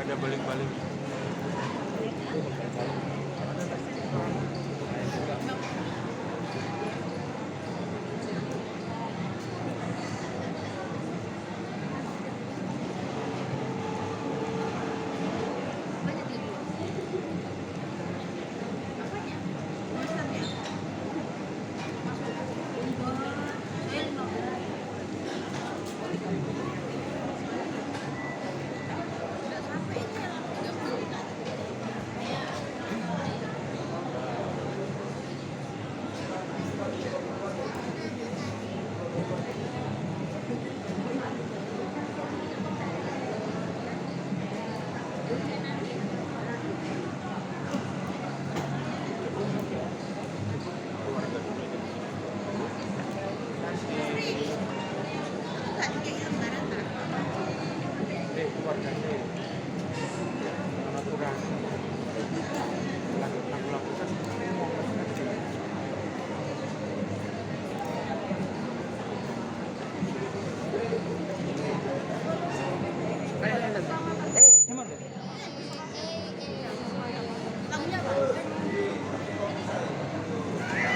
ada balik-balik.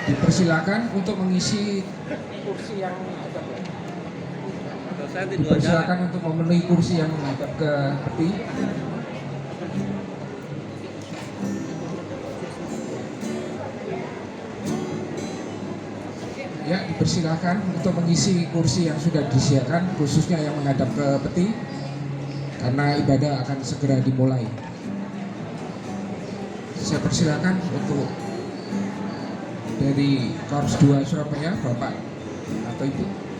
Dipersilakan untuk mengisi kursi yang dipersilakan untuk memenuhi kursi yang menghadap ke peti. Ya, dipersilakan untuk mengisi kursi yang sudah disediakan, khususnya yang menghadap ke peti, karena ibadah akan segera dimulai. Saya persilakan untuk dari Korps 2 Surabaya, Bapak atau Ibu.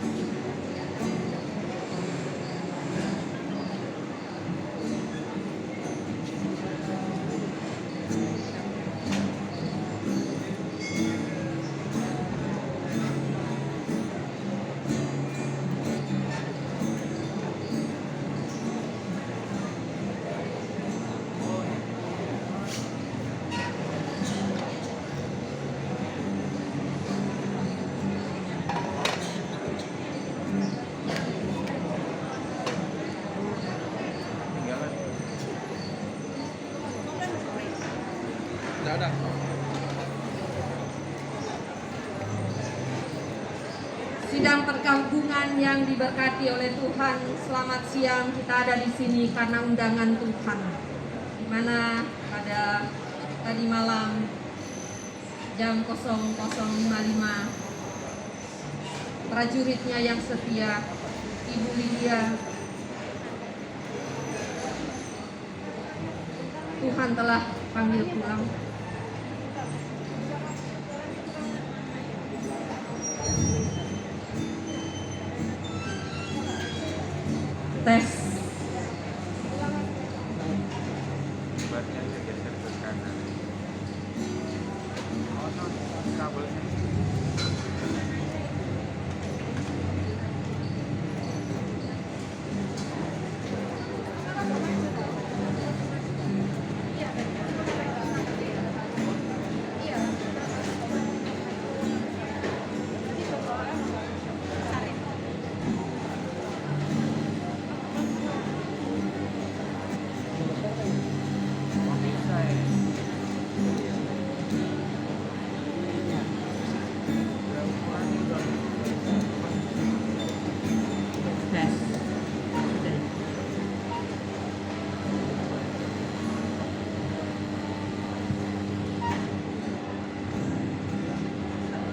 Sidang perkampungan yang diberkati oleh Tuhan, selamat siang. Kita ada di sini karena undangan Tuhan, di mana pada tadi malam jam 00.55 prajuritnya yang setia, Ibu Lydia, Tuhan telah panggil pulang. Tes. Bahannya geser ke kanan. Kabelnya.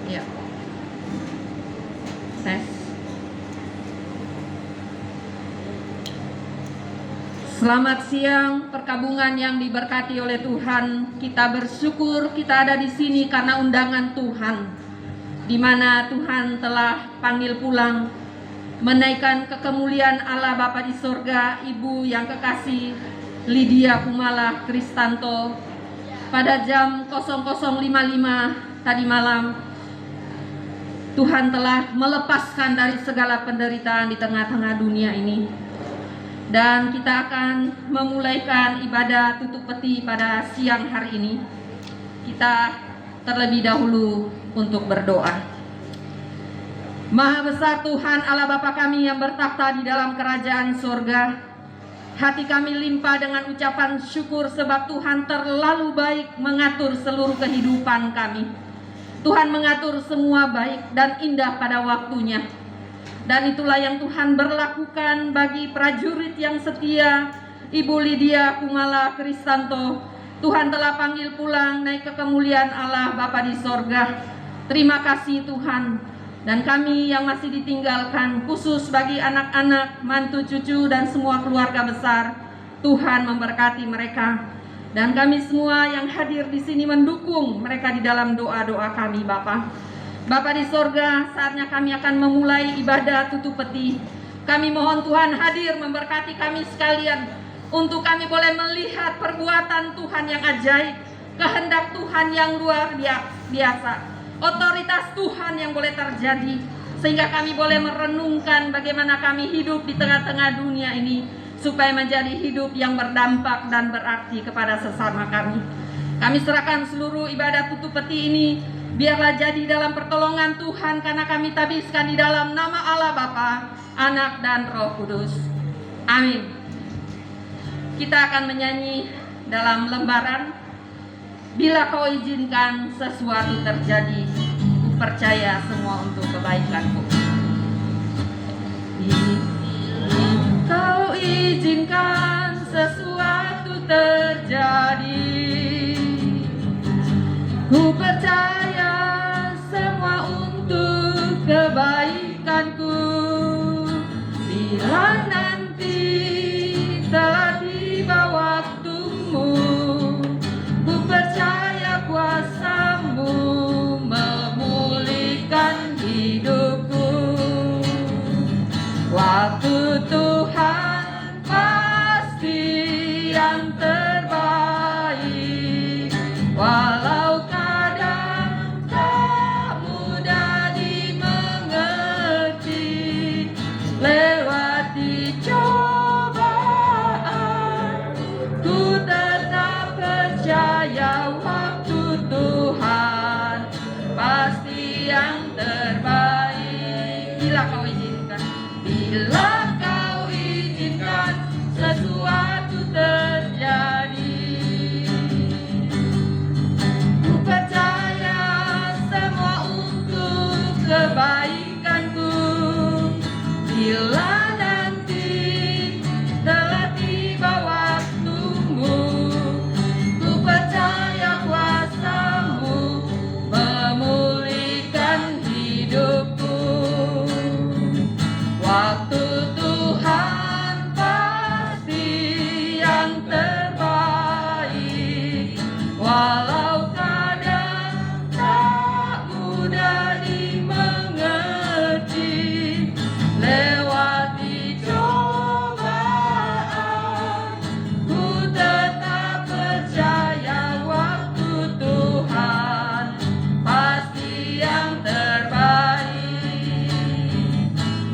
Ya. Tes. Selamat siang, perkabungan yang diberkati oleh Tuhan. Kita bersyukur kita ada di sini karena undangan Tuhan, di mana Tuhan telah panggil pulang, menaikkan kekemuliaan Allah Bapa di sorga, Ibu yang kekasih Lydia Kumala Kristanto pada jam 00.55 tadi malam. Tuhan telah melepaskan dari segala penderitaan di tengah-tengah dunia ini. Dan kita akan memulaikan ibadah tutup peti pada siang hari ini. Kita terlebih dahulu untuk berdoa. Maha besar Tuhan Allah Bapa kami yang bertakhta di dalam kerajaan surga, Hati kami limpah dengan ucapan syukur sebab Tuhan terlalu baik mengatur seluruh kehidupan kami. Tuhan mengatur semua baik dan indah pada waktunya. Dan itulah yang Tuhan berlakukan bagi prajurit yang setia, Ibu Lydia Kumala Kristanto. Tuhan telah panggil pulang naik ke kemuliaan Allah Bapa di sorga. Terima kasih Tuhan. Dan kami yang masih ditinggalkan, khusus bagi anak-anak, mantu cucu dan semua keluarga besar, Tuhan memberkati mereka. Dan kami semua yang hadir di sini mendukung mereka di dalam doa-doa kami Bapa. Bapa di sorga, saatnya kami akan memulai ibadah tutup peti. Kami mohon Tuhan hadir memberkati kami sekalian, untuk kami boleh melihat perbuatan Tuhan yang ajaib, kehendak Tuhan yang luar biasa, otoritas Tuhan yang boleh terjadi, sehingga kami boleh merenungkan bagaimana kami hidup di tengah-tengah dunia ini, supaya menjadi hidup yang berdampak dan berarti kepada sesama kami. Kami serahkan seluruh ibadah tutup peti ini, biarlah jadi dalam pertolongan Tuhan, karena kami tabiskan di dalam nama Allah Bapa, Anak dan Roh Kudus. Amin. Kita akan menyanyi dalam lembaran Bila Kau Izinkan Sesuatu Terjadi, Ku Percaya Semua Untuk Kebaikanku. Bila Kau izinkan sesuatu terjadi, ku percaya semua untuk kebaikanku. Bila nanti telah tiba waktumu, ku percaya kuasa-Mu memulihkan hidupku. Waktu Tuhan pasti yang terbaik, walau kadang tak mudah dimengerti. Lewati cobaan, ku tetap percaya waktu Tuhan pasti yang terbaik. Bila Kau izinkan, bila Kau izinkan sesuatu terjadi, ku percaya semua untuk kebaikanku. Bila nanti telah tiba waktumu, ku percaya kuasa-Mu memulihkan hidupku. Waktu Tuhan pasti yang terbaik, walau kadang tak mudah dimengerti. Lewati cobaan, ku tetap percaya waktu Tuhan pasti yang terbaik.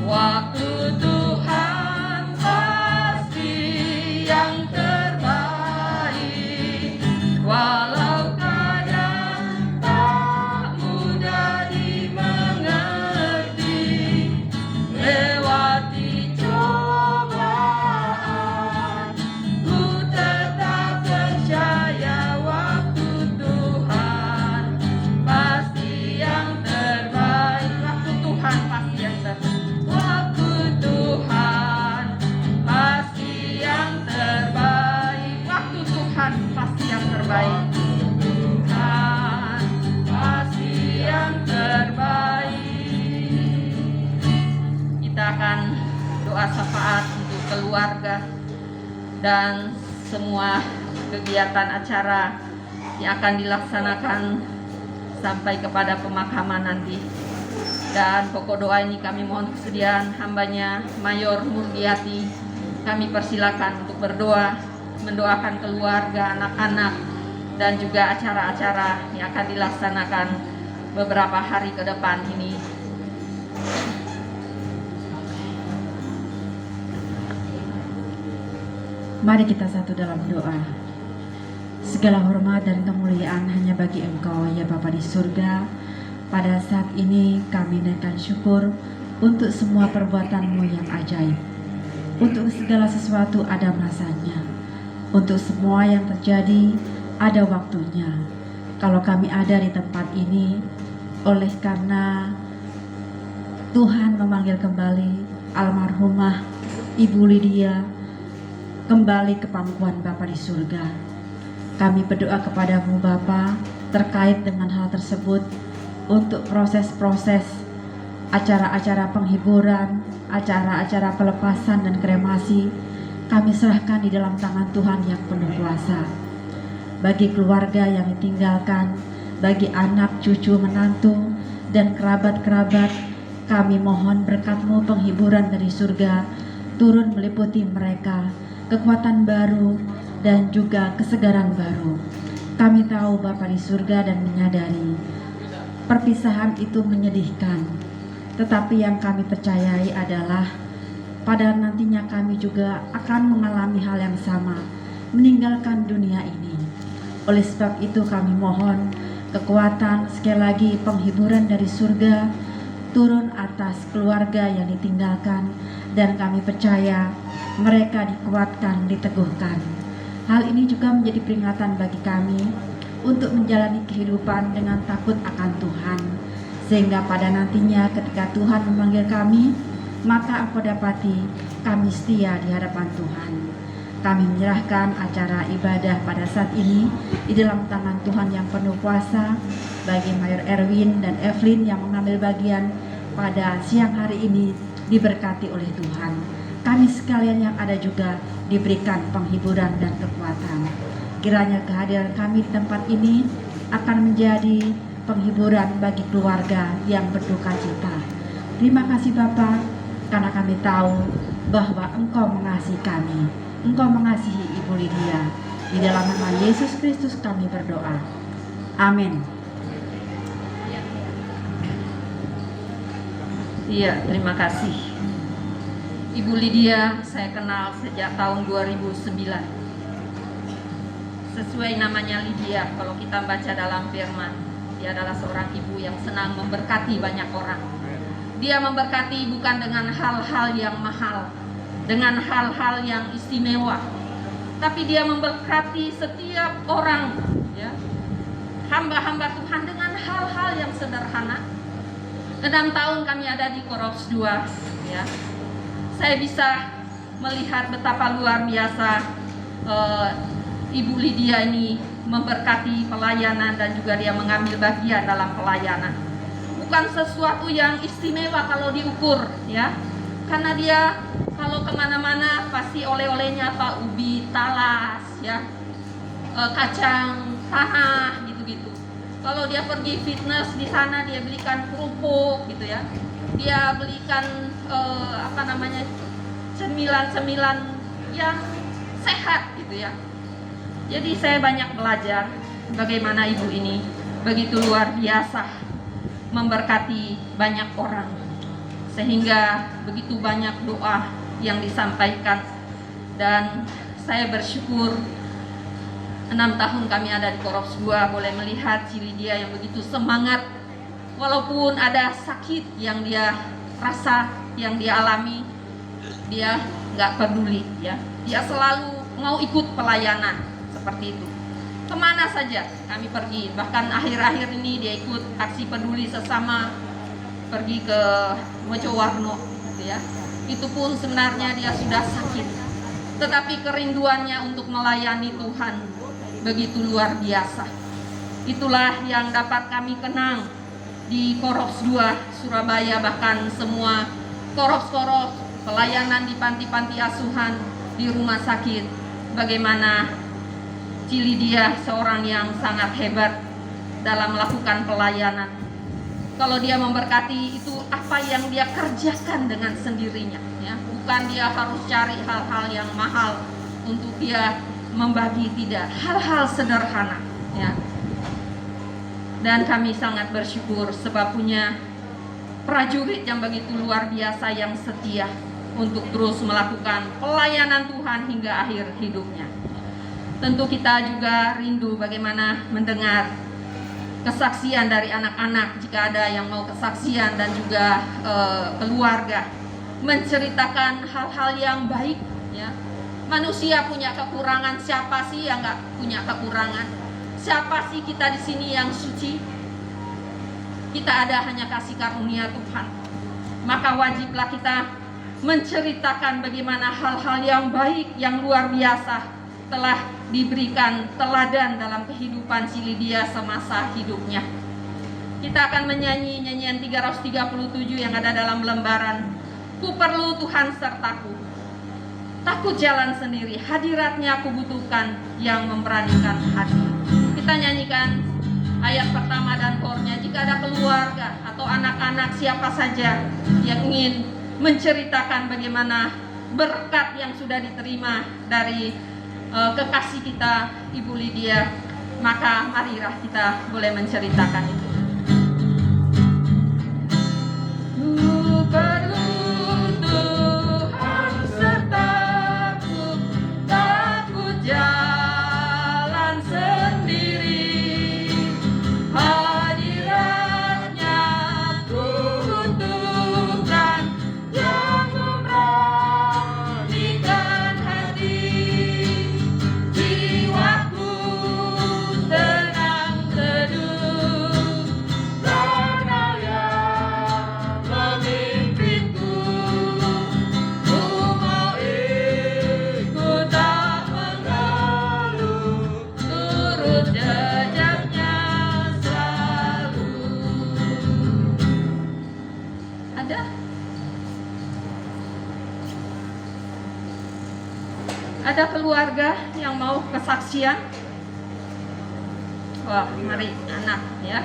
Waktu Tuhan pasti yang terbaik, walau kadang tak mudah dimengerti. Lewati cobaan, ku tetap percaya waktu Tuhan pasti yang terbaik. Waktu Tuhan pasti yang terbaik. Waktu Tuhan pasti yang terbaik. Waktu Tuhan pasti yang terbaik. Tuhan pasti yang terbaik. Kita akan doa syafaat untuk keluarga dan semua kegiatan acara yang akan dilaksanakan sampai kepada pemakaman nanti. Dan pokok doa ini kami mohon kesediaan hambanya Mayor Murdiati. Kami persilakan untuk berdoa, mendoakan keluarga, anak-anak, dan juga acara-acara yang akan dilaksanakan beberapa hari ke depan ini. Mari kita satu dalam doa. Segala hormat dan kemuliaan hanya bagi Engkau, ya Bapa di surga. Pada saat ini kami naikkan syukur untuk semua perbuatan-Mu yang ajaib. Untuk segala sesuatu ada masanya. Untuk semua yang terjadi ada waktunya. Kalau kami ada di tempat ini oleh karena Tuhan memanggil kembali almarhumah Ibu Lydia kembali ke pangkuan Bapa di surga. Kami berdoa kepadamu Bapa terkait dengan hal tersebut, untuk proses-proses acara-acara penghiburan, acara-acara pelepasan dan kremasi, kami serahkan di dalam tangan Tuhan yang penuh kuasa. Bagi keluarga yang ditinggalkan, bagi anak, cucu, menantu, dan kerabat-kerabat, kami mohon berkat-Mu penghiburan dari surga turun meliputi mereka, kekuatan baru dan juga kesegaran baru. Kami tahu Bapa di surga dan menyadari perpisahan itu menyedihkan, tetapi yang kami percayai adalah pada nantinya kami juga akan mengalami hal yang sama, meninggalkan dunia ini. Oleh sebab itu kami mohon kekuatan, sekali lagi penghiburan dari surga turun atas keluarga yang ditinggalkan, dan kami percaya mereka dikuatkan, diteguhkan. Hal ini juga menjadi peringatan bagi kami untuk menjalani kehidupan dengan takut akan Tuhan, sehingga pada nantinya ketika Tuhan memanggil kami, maka aku dapati kami setia di hadapan Tuhan. Kami menyerahkan acara ibadah pada saat ini di dalam tangan Tuhan yang penuh kuasa, bagi Mayor Erwin dan Evelyn yang mengambil bagian pada siang hari ini diberkati oleh Tuhan. Kami sekalian yang ada juga diberikan penghiburan dan kekuatan. Kiranya kehadiran kami di tempat ini akan menjadi penghiburan bagi keluarga yang berduka cita. Terima kasih Bapa, karena kami tahu bahwa Engkau mengasihi kami. Engkau mengasihi Ibu Lydia. Di dalam nama Yesus Kristus kami berdoa. Amin. Iya, terima kasih. Ibu Lydia saya kenal sejak tahun 2009. Sesuai namanya Lydia, kalau kita baca dalam firman, dia adalah seorang ibu yang senang memberkati banyak orang. Dia memberkati bukan dengan hal-hal yang mahal, dengan hal-hal yang istimewa, tapi dia memberkati setiap orang, ya, hamba-hamba Tuhan dengan hal-hal yang sederhana. 6 tahun kami ada di Korops 2, ya. Saya bisa melihat betapa luar biasa Ibu Lydia ini memberkati pelayanan dan juga dia mengambil bagian dalam pelayanan. Bukan sesuatu yang istimewa kalau diukur, ya, karena dia kalau kemana-mana pasti oleh-olehnya apa, ubi, talas, ya, kacang tanah, gitu-gitu. Kalau dia pergi fitness di sana dia belikan kerupuk, gitu ya. Dia belikan cemilan-cemilan yang sehat, gitu ya. Jadi saya banyak belajar bagaimana ibu ini begitu luar biasa memberkati banyak orang, sehingga begitu banyak doa yang disampaikan. Dan saya bersyukur 6 tahun kami ada di Korops 2 boleh melihat si Lydia yang begitu semangat, walaupun ada sakit yang dia rasa, yang dia alami, dia nggak peduli, ya. Dia selalu mau ikut pelayanan seperti itu. Kemana saja kami pergi, bahkan akhir-akhir ini dia ikut aksi peduli sesama, pergi ke Mojowarno, gitu ya. Itu pun sebenarnya dia sudah sakit, tetapi kerinduannya untuk melayani Tuhan begitu luar biasa. Itulah yang dapat kami kenang di Korops 2 Surabaya, bahkan semua korops-korops pelayanan di panti-panti asuhan, di rumah sakit, bagaimana Lydia seorang yang sangat hebat dalam melakukan pelayanan. Kalau dia memberkati, itu apa yang dia kerjakan dengan sendirinya, ya. Bukan dia harus cari hal-hal yang mahal untuk dia membagi, tidak, hal-hal sederhana, ya. Dan kami sangat bersyukur sebab punya prajurit yang begitu luar biasa yang setia untuk terus melakukan pelayanan Tuhan hingga akhir hidupnya. Tentu kita juga rindu bagaimana mendengar kesaksian dari anak-anak, jika ada yang mau kesaksian, dan juga keluarga. menceritakan hal-hal yang baik, ya. Manusia punya kekurangan, siapa sih yang nggak punya kekurangan? Siapa sih kita di sini yang suci? Kita ada hanya kasih karunia Tuhan. Maka wajiblah kita menceritakan bagaimana hal-hal yang baik, yang luar biasa telah diberikan teladan dalam kehidupan si Lydia semasa hidupnya. Kita akan menyanyi nyanyian 337 yang ada dalam lembaran. Ku perlu Tuhan sertaku, takut jalan sendiri, hadiratnya aku butuhkan yang memberanikan hati. Kita nyanyikan ayat pertama dan kornya. Jika ada keluarga atau anak-anak siapa saja yang ingin menceritakan bagaimana berkat yang sudah diterima dari kekasih kita Ibu Lydia, maka marilah kita boleh menceritakan itu. Ku perlu Tuhan sertaku, takut jalan sendiri, hadiratnya ku butuhkan yang memberanikan hati. Jiwaku tenang teduh karena yang memimpinku. Ku mau ikut tak mengeluh, turut jejaknya selalu. Ada keluarga yang mau kesaksian? Wah, mari anak ya.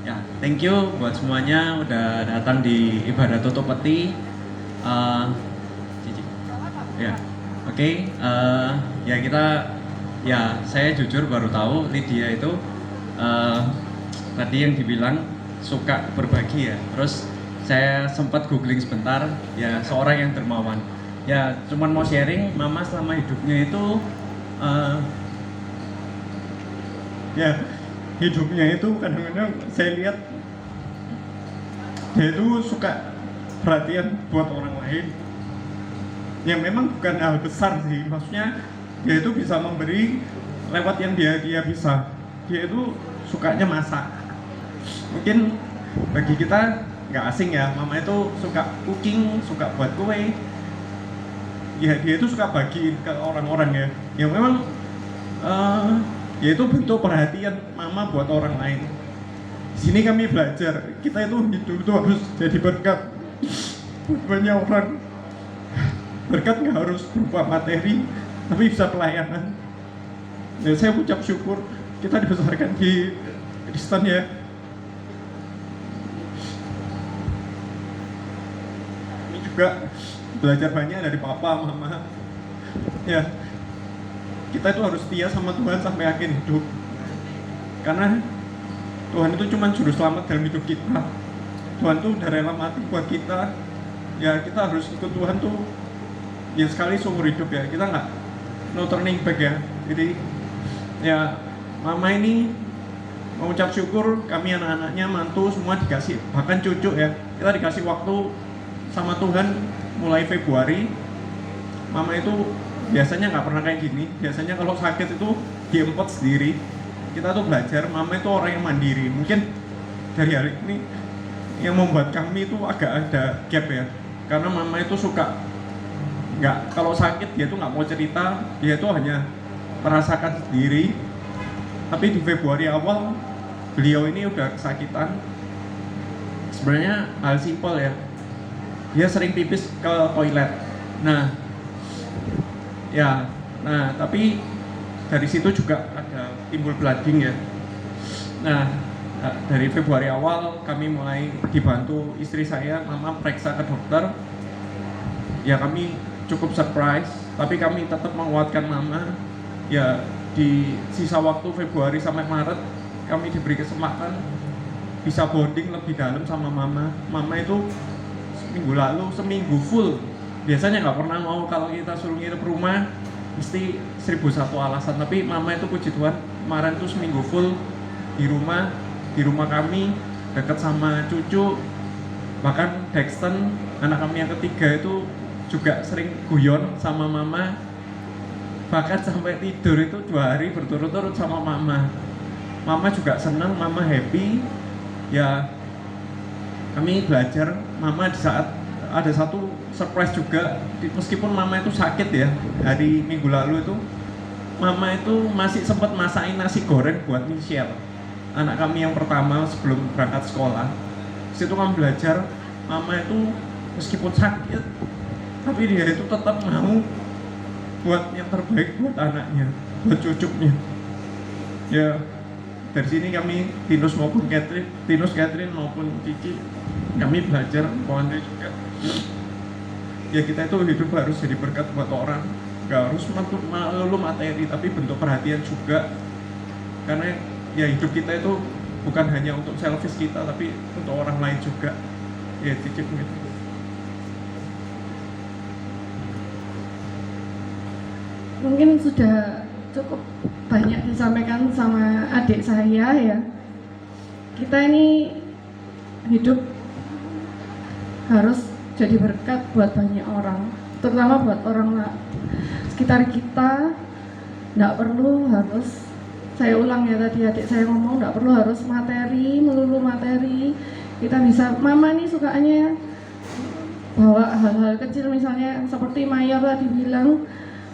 Ya, thank you buat semuanya udah datang di ibadah tutup peti. Ya, oke. Ya saya jujur baru tahu Lydia itu tadi yang dibilang suka berbagi ya. Terus saya sempat googling sebentar, ya seorang yang dermawan. Ya cuman mau sharing, mama selama hidupnya itu ya hidupnya itu kadang-kadang saya lihat dia itu suka perhatian buat orang lain. Ya memang bukan hal besar sih, maksudnya dia itu bisa memberi lewat yang dia bisa. Dia itu sukanya masak. Mungkin bagi kita nggak asing ya, mama itu suka cooking, suka buat kue. Ya dia itu suka bagi ke orang-orang ya. Yang memang ya itu bentuk perhatian mama buat orang lain. Di sini kami belajar, kita itu hidup itu harus jadi berkat buat banyak orang. Berkat nggak harus berupa materi, tapi bisa pelayanan. Ya, saya ucap syukur kita dibesarkan di Kristen ya. Ini juga belajar banyak dari papa, mama. Ya, kita itu harus setia sama Tuhan sampai akhir hidup. Karena Tuhan itu cuma juru selamat dalam hidup kita. Tuhan tuh udah rela mati buat kita. Ya kita harus ikut Tuhan tuh ya sekali seumur hidup ya. Kita nggak no turning back ya. Jadi ya mama ini mengucap syukur, kami anak-anaknya, mantu semua dikasih, bahkan cucu ya, kita dikasih waktu sama Tuhan mulai Februari. Mama itu biasanya nggak pernah kayak gini. Biasanya kalau sakit itu diempet sendiri. Kita tuh belajar, mama itu orang yang mandiri. Mungkin dari hari ini yang membuat kami itu agak ada gap ya. Karena mama itu suka nggak, kalau sakit dia tuh nggak mau cerita, dia tuh hanya merasakan sendiri. Tapi di Februari awal beliau ini udah kesakitan. Sebenarnya hal simpel ya, dia sering pipis ke toilet. Tapi dari situ juga ada timbul bleeding ya. Nah, dari Februari awal kami mulai dibantu istri saya, mama periksa ke dokter. Ya kami cukup surprise, tapi kami tetap menguatkan mama. Ya di sisa waktu Februari sampai Maret kami diberi kesempatan bisa bonding lebih dalam sama mama. Mama itu seminggu full. Biasanya nggak pernah mau kalau kita suruh nginep rumah. mesti 1001 alasan. Tapi mama itu puji Tuhan kemarin tuh seminggu full di rumah kami, dekat sama cucu. Bahkan Dexton, anak kami yang ketiga itu juga sering guyon sama mama. Bahkan sampai tidur itu 2 hari berturut-turut sama mama. Mama juga senang, mama happy. Ya, kami belajar. Mama di saat ada satu surprise juga, meskipun mama itu sakit ya, hari minggu lalu itu mama itu masih sempat masakin nasi goreng buat Michelle, anak kami yang pertama sebelum berangkat sekolah. Situ kami belajar, mama itu meskipun sakit, tapi dia itu tetap mau buat yang terbaik buat anaknya, buat cucunya. Ya, dari sini kami Tinus Catherine maupun Cici, kami belajar bahwa juga ya kita itu hidup harus jadi berkat buat orang, gak harus melulu materi, tapi bentuk perhatian juga. Karena ya hidup kita itu bukan hanya untuk selfish kita, tapi untuk orang lain juga. Ya Cici gitu. Mungkin sudah cukup banyak disampaikan sama adik saya ya. Kita ini hidup harus jadi berkat buat banyak orang, terutama buat orang sekitar kita. Nggak perlu harus, saya ulang ya tadi adik saya ngomong, nggak perlu harus materi, melulu materi. Kita bisa, mama nih sukanya bawa hal-hal kecil, misalnya seperti Mayor tadi bilang,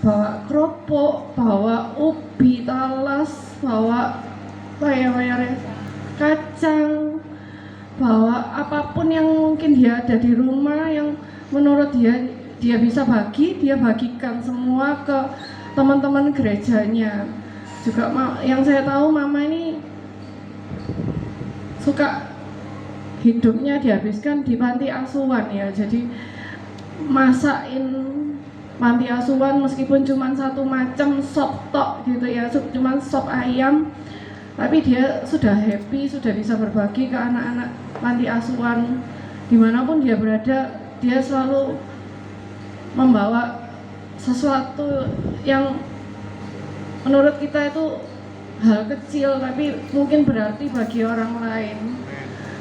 bawa keropok, bawa ubi, talas, bawa kacang, bawa apapun yang mungkin dia ada di rumah yang menurut dia bisa bagi, dia bagikan semua ke teman-teman gerejanya. Juga yang saya tahu mama ini suka hidupnya dihabiskan di panti asuhan ya, jadi masakin panti asuhan meskipun cuma satu macam sop tok gitu ya, cuma sop ayam, tapi dia sudah happy, sudah bisa berbagi ke anak-anak panti asuhan. Dimanapun dia berada, dia selalu membawa sesuatu yang menurut kita itu hal kecil, tapi mungkin berarti bagi orang lain,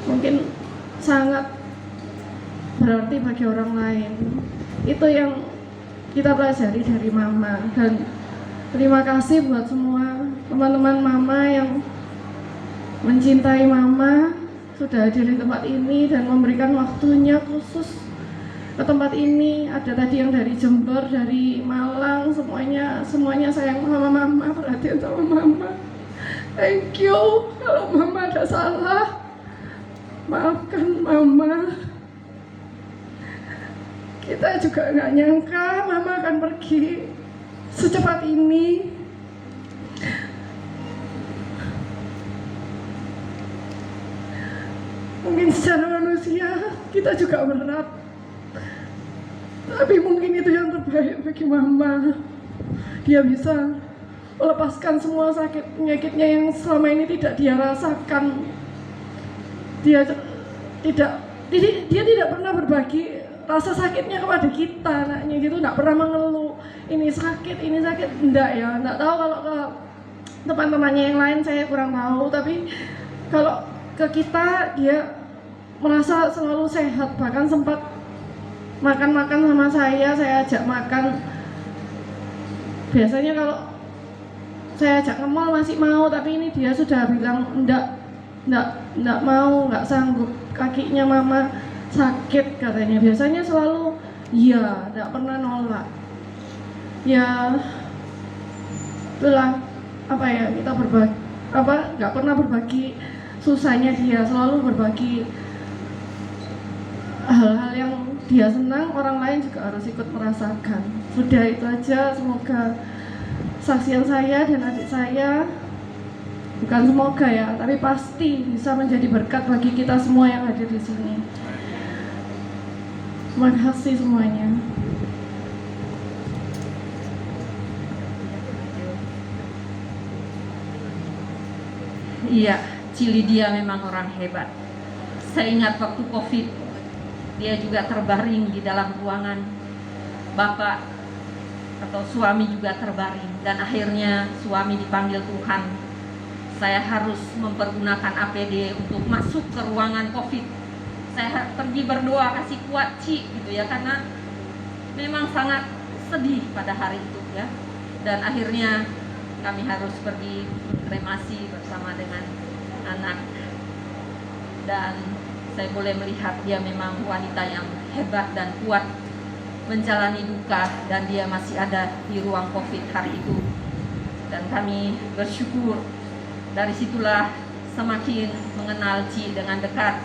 mungkin sangat berarti bagi orang lain. Itu yang kita pelajari dari mama, dan terima kasih buat semua teman-teman mama yang mencintai mama, sudah hadir di tempat ini dan memberikan waktunya khusus ke tempat ini. Ada tadi yang dari Jember, dari Malang, semuanya sayang sama mama, perhatian sama mama. Thank you. Kalau mama ada salah, maafkan mama. Kita juga nggak nyangka mama akan pergi secepat ini. Mungkin secara manusia kita juga berat, tapi mungkin itu yang terbaik bagi mama. Dia bisa melepaskan semua sakit penyakitnya yang selama ini tidak dia rasakan. Dia tidak pernah berbagi rasa sakitnya kepada kita, anaknya gitu, nggak pernah mengeluh ini sakit, enggak ya. Nggak tahu kalau ke teman-temannya yang lain, saya kurang tahu, tapi kalau ke kita dia merasa selalu sehat. Bahkan sempat makan-makan sama saya ajak makan. Biasanya kalau saya ajak ke mall masih mau, tapi ini dia sudah bilang enggak mau, enggak sanggup, kakinya mama sakit katanya. Biasanya selalu iya, enggak pernah nolak. Ya itulah apa ya, kita berbagi enggak pernah berbagi susahnya dia, selalu berbagi hal-hal yang dia senang, orang lain juga harus ikut merasakan. Sudah itu aja, semoga saksian saya dan adik saya, bukan semoga ya, tapi pasti bisa menjadi berkat bagi kita semua yang hadir di sini. Terima kasih semuanya. Iya, Cili dia memang orang hebat. Saya ingat waktu COVID, dia juga terbaring di dalam ruangan. Bapak atau suami juga terbaring, dan akhirnya suami dipanggil Tuhan. Saya harus mempergunakan APD untuk masuk ke ruangan COVID. Saya pergi berdoa, kasih kuat Ci gitu ya, karena memang sangat sedih pada hari itu ya. Dan akhirnya kami harus pergi kremasi bersama dengan anak. Dan saya boleh melihat dia memang wanita yang hebat dan kuat menjalani duka, dan dia masih ada di ruang COVID hari itu. Dan kami bersyukur, dari situlah semakin mengenal Ci dengan dekat.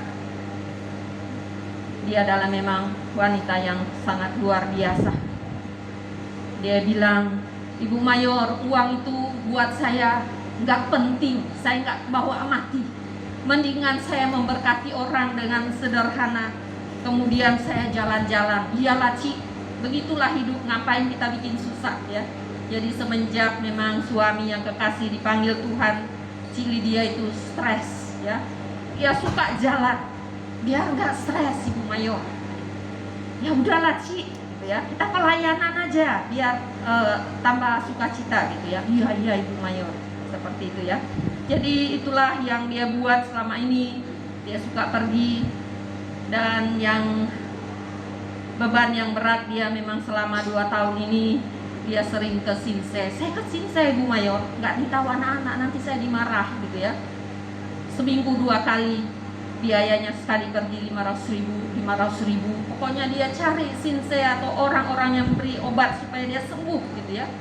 Dia adalah memang wanita yang sangat luar biasa. Dia bilang, Ibu Mayor, uang itu buat saya nggak penting, saya nggak bawa mati. Mendingan saya memberkati orang dengan sederhana, kemudian saya jalan-jalan. Iyalah Ci, begitulah hidup, ngapain kita bikin susah ya. Jadi semenjak memang suami yang kekasih dipanggil Tuhan, Ci Lydia itu stres ya. Dia suka jalan, biar nggak stres Ibu Mayor. Ya udahlah Ci, gitu ya. Kita pelayanan aja biar tambah sukacita gitu ya. Iya Ibu Mayor, seperti itu ya. Jadi itulah yang dia buat selama ini. Dia suka pergi, dan yang beban yang berat dia memang selama 2 tahun ini dia sering ke Sinse. Saya ke Sinse Ibu Mayor, nggak ditahu anak-anak, nanti saya dimarah gitu ya. Seminggu 2 kali, biayanya sekali pergi 500.000. Pokoknya dia cari Sinse atau orang-orang yang beri obat supaya dia sembuh gitu ya.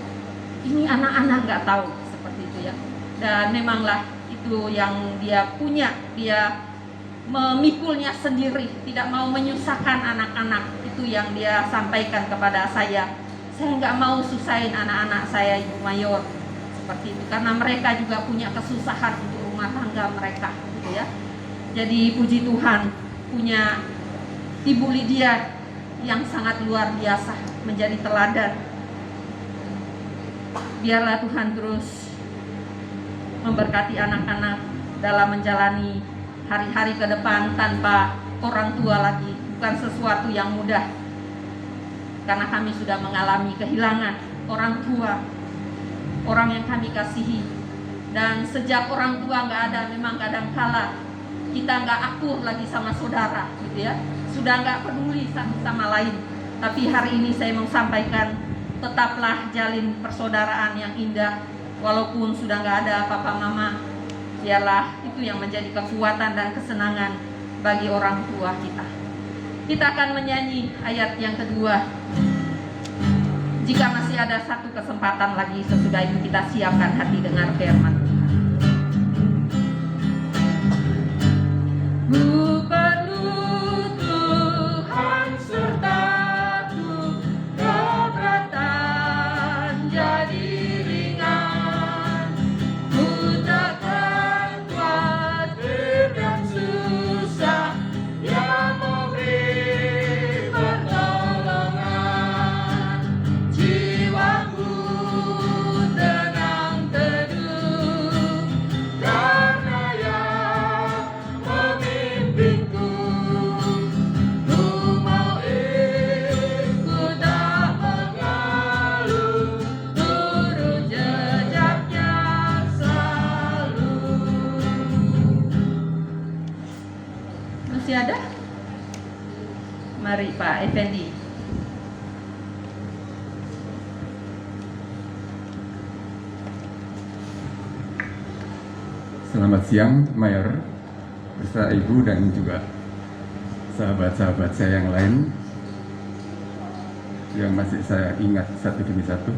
Ini anak-anak nggak tahu seperti itu ya. Dan memanglah itu yang dia punya, dia memikulnya sendiri, tidak mau menyusahkan anak-anak. Itu yang dia sampaikan kepada saya. Saya nggak mau susahin anak-anak saya Ibu Mayor, seperti itu, karena mereka juga punya kesusahan untuk rumah tangga mereka gitu ya. Jadi puji Tuhan, punya Ibu Lydia yang sangat luar biasa, menjadi teladan. Biarlah Tuhan terus memberkati anak-anak dalam menjalani hari-hari ke depan tanpa orang tua lagi. Bukan sesuatu yang mudah, karena kami sudah mengalami kehilangan orang tua, orang yang kami kasihi. Dan sejak orang tua nggak ada, memang kadang-kala kita nggak akur lagi sama saudara gitu ya, sudah nggak peduli satu sama lain. Tapi hari ini saya mau sampaikan, tetaplah jalin persaudaraan yang indah, walaupun sudah nggak ada papa mama. Biarlah itu yang menjadi kekuatan dan kesenangan bagi orang tua kita. Kita akan menyanyi ayat yang kedua. Jika masih ada satu kesempatan lagi sesudah itu, kita siapkan hati dengar firman Tuhan. Ku perlu Tuhan sertaku, keberatan jadi ringan. Ku takkan khawatir dan susah, yang memberi pertolongan. Jiwaku tenang teduh, karena yang memimpinku. Ku mau ikut tak mengeluh, turut jejaknya selalu. Masih ada? Mari Pak Effendi. Selamat siang, Mayor, beserta Ibu dan juga sahabat-sahabat saya yang lain yang masih saya ingat satu demi satu.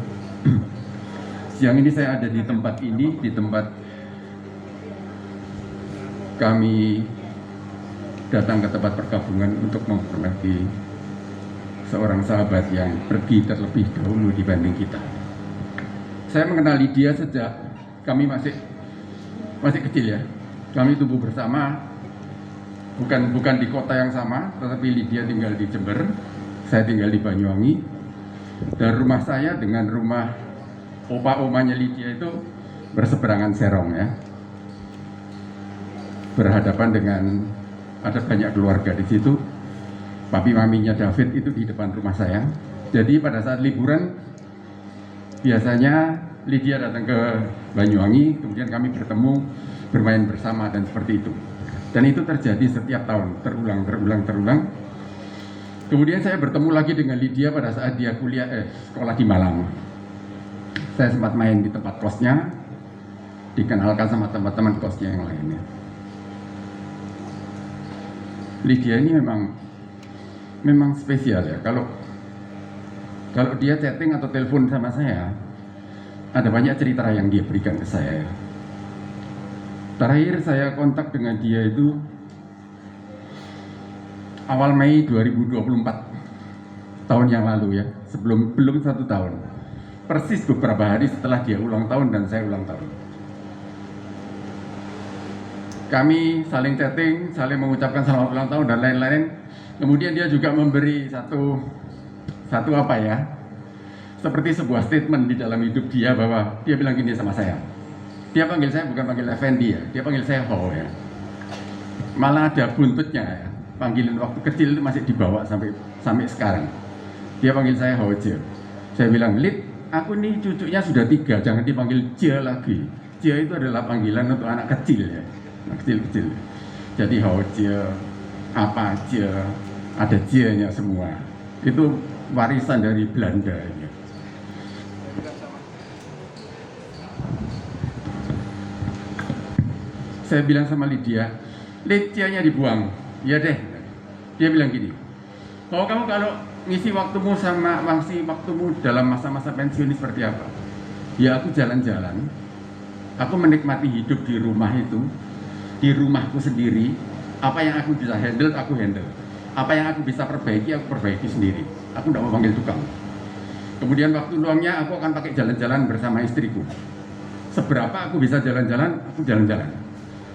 Siang ini saya ada di tempat ini, di tempat kami datang ke tempat perkabungan untuk menghormati seorang sahabat yang pergi terlebih dahulu dibanding kita. Saya mengenali dia sejak kami masih kecil ya. Kami tumbuh bersama, bukan di kota yang sama, tetapi Lydia tinggal di Jember, saya tinggal di Banyuwangi. Dan rumah saya dengan rumah opa-omanya Lydia itu berseberangan serong ya. Berhadapan dengan, ada banyak keluarga di situ. Papi maminya David itu di depan rumah saya. Jadi pada saat liburan biasanya Lydia datang ke Banyuwangi, kemudian kami bertemu, bermain bersama dan seperti itu. Dan itu terjadi setiap tahun, terulang. Kemudian saya bertemu lagi dengan Lydia pada saat dia sekolah di Malang. Saya sempat main di tempat kosnya, dikenalkan sama teman-teman kosnya yang lainnya. Lydia ini memang spesial ya. Kalau dia chatting atau telepon sama saya, ada banyak cerita yang dia berikan ke saya. Terakhir saya kontak dengan dia itu awal Mei 2024 tahun yang lalu ya, belum 1 tahun. Persis beberapa hari setelah dia ulang tahun dan saya ulang tahun. Kami saling chatting, saling mengucapkan selamat ulang tahun dan lain-lain. Kemudian dia juga memberi satu apa ya, seperti sebuah statement di dalam hidup dia, bahwa dia bilang gini sama saya. Dia panggil saya bukan panggil Effendi ya, dia panggil saya Ho ya. Malah ada buntutnya ya. Panggilan waktu kecil itu masih dibawa sampai sekarang. Dia panggil saya Hoje. Saya bilang, Lid, aku nih cucunya sudah 3, jangan dipanggil Je lagi. Je itu adalah panggilan untuk anak kecil ya, anak kecil. Jadi Hoje, apa Je, ada Je-nya semua. Itu warisan dari Belanda ya. Saya bilang sama Lydia, Lydia-nya dibuang. Ya deh. Dia bilang gini, kamu kalau ngisi waktumu dalam masa-masa pensiun ini seperti apa? Ya aku jalan-jalan, aku menikmati hidup di rumah itu, di rumahku sendiri. Apa yang aku bisa handle, aku handle. Apa yang aku bisa perbaiki, aku perbaiki sendiri. Aku tidak mau panggil tukang. Kemudian waktu luangnya aku akan pakai jalan-jalan bersama istriku. Seberapa aku bisa jalan-jalan, aku jalan-jalan.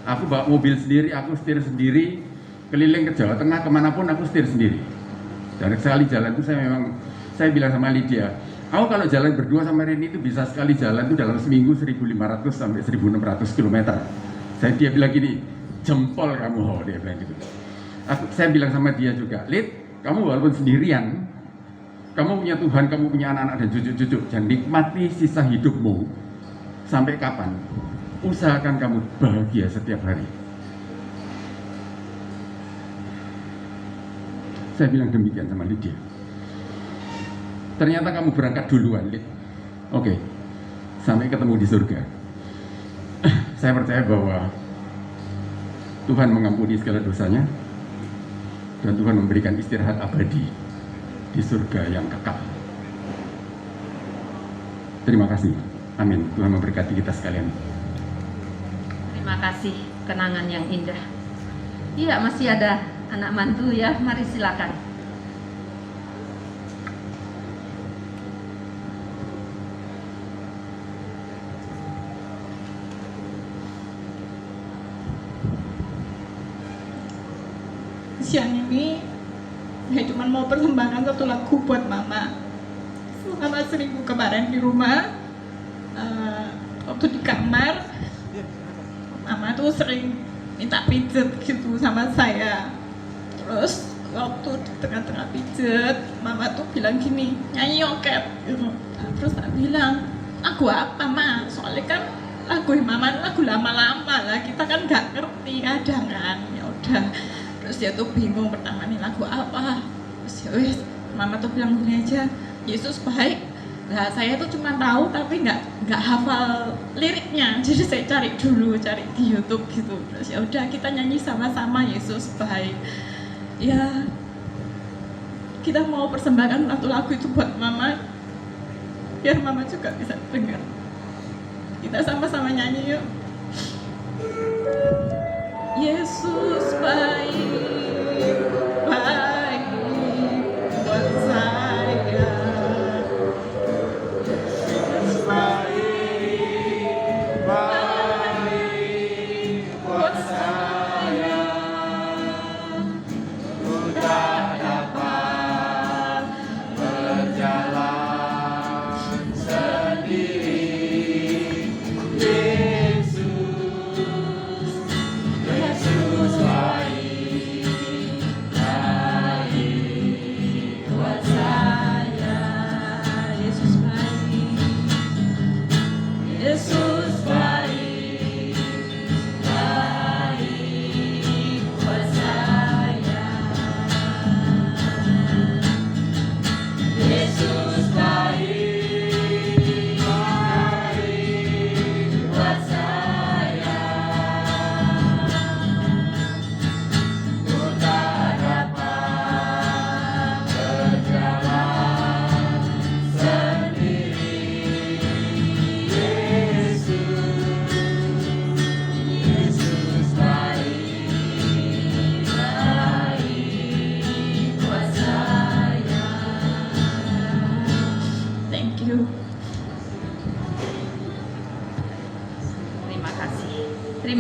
Aku bawa mobil sendiri, aku setir sendiri, keliling ke Jawa Tengah, kemanapun aku setir sendiri. Dan sekali jalan itu saya bilang sama Lydia, aku kalau jalan berdua sama Rini itu bisa sekali jalan itu dalam seminggu 1.500 sampai 1.600 km. Dia bilang gini, jempol kamu Ho, dia bilang gitu. Saya bilang sama dia juga, Lid, kamu walaupun sendirian, kamu punya Tuhan, kamu punya anak-anak dan cucu-cucu, dan nikmati sisa hidupmu sampai kapan? Usahakan kamu bahagia setiap hari. Saya bilang demikian sama Lydia. Ternyata kamu berangkat duluan, Lid. Oke, sampai ketemu di surga. Saya percaya bahwa Tuhan mengampuni segala dosanya dan Tuhan memberikan istirahat abadi di surga yang kekal. Terima kasih. Amin. Tuhan memberkati kita sekalian. Terima kasih, kenangan yang indah. Iya, masih ada anak mantu ya, mari silakan. Siang ini saya cuma mau persembahkan satu lagu buat mama. Selama 1000 kemarin di rumah, waktu di kamar, mama tuh sering minta pijet gitu sama saya. Terus waktu di tengah-tengah pijet, mama tuh bilang gini, nyanyi yoket gitu. Terus tak bilang, lagu apa Ma? Soalnya kan lagu mama lagu lama-lama lah, kita kan nggak ngerti kadang kan. Ya udah. Terus dia tuh bingung pertama nih lagu apa. Terus ya wes, mama tuh bilang gini aja, Yesus baik. Nah, saya tuh cuma tahu tapi nggak hafal liriknya, jadi saya cari di YouTube gitu. Terus ya udah kita nyanyi sama-sama Yesus baik. Ya kita mau persembahkan satu lagu itu buat mama, biar mama juga bisa dengar. Kita sama-sama nyanyi yuk. Yesus baik, baik buat saya.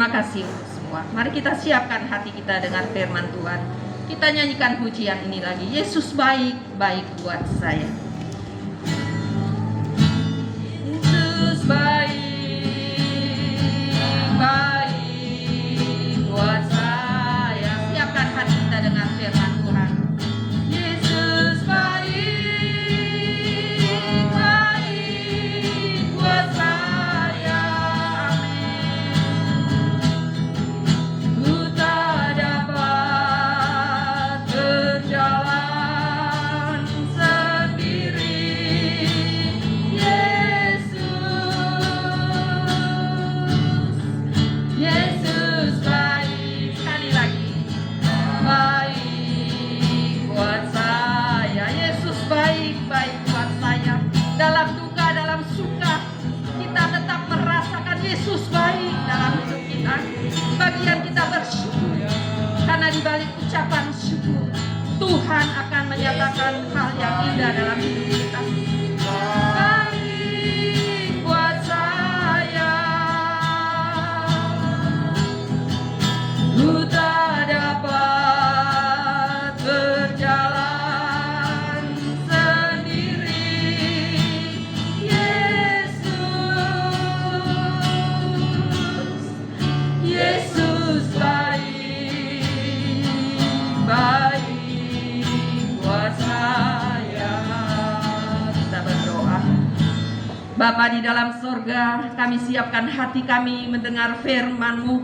Terima kasih untuk semua. Mari kita siapkan hati kita dengan firman Tuhan. Kita nyanyikan pujian ini lagi. Yesus baik, baik buat saya. Yesus baik, baik buat saya. Siapkan hati kita dengan firman Tuhan. Yesus baik, baik buat saya. Amin. Ku tak dapat berjalan sendiri. Yesus baik. Sekali lagi, baik buat saya. Yesus baik, baik buat saya. Dalam duka, dalam suka, kita tetap merasakan Yesus baik dalam hidup kita. Bagian kita bersyukur, karena di balik ucapan syukur, Tuhan akan menyatakan hal yang indah dalam hidup kita. Baik buat saya. Ku tak dapat berjalan sendiri. Yesus baik, baik buat saya. Kita berdoa. Bapa di dalam surga, kami siapkan hati kami mendengar firman-Mu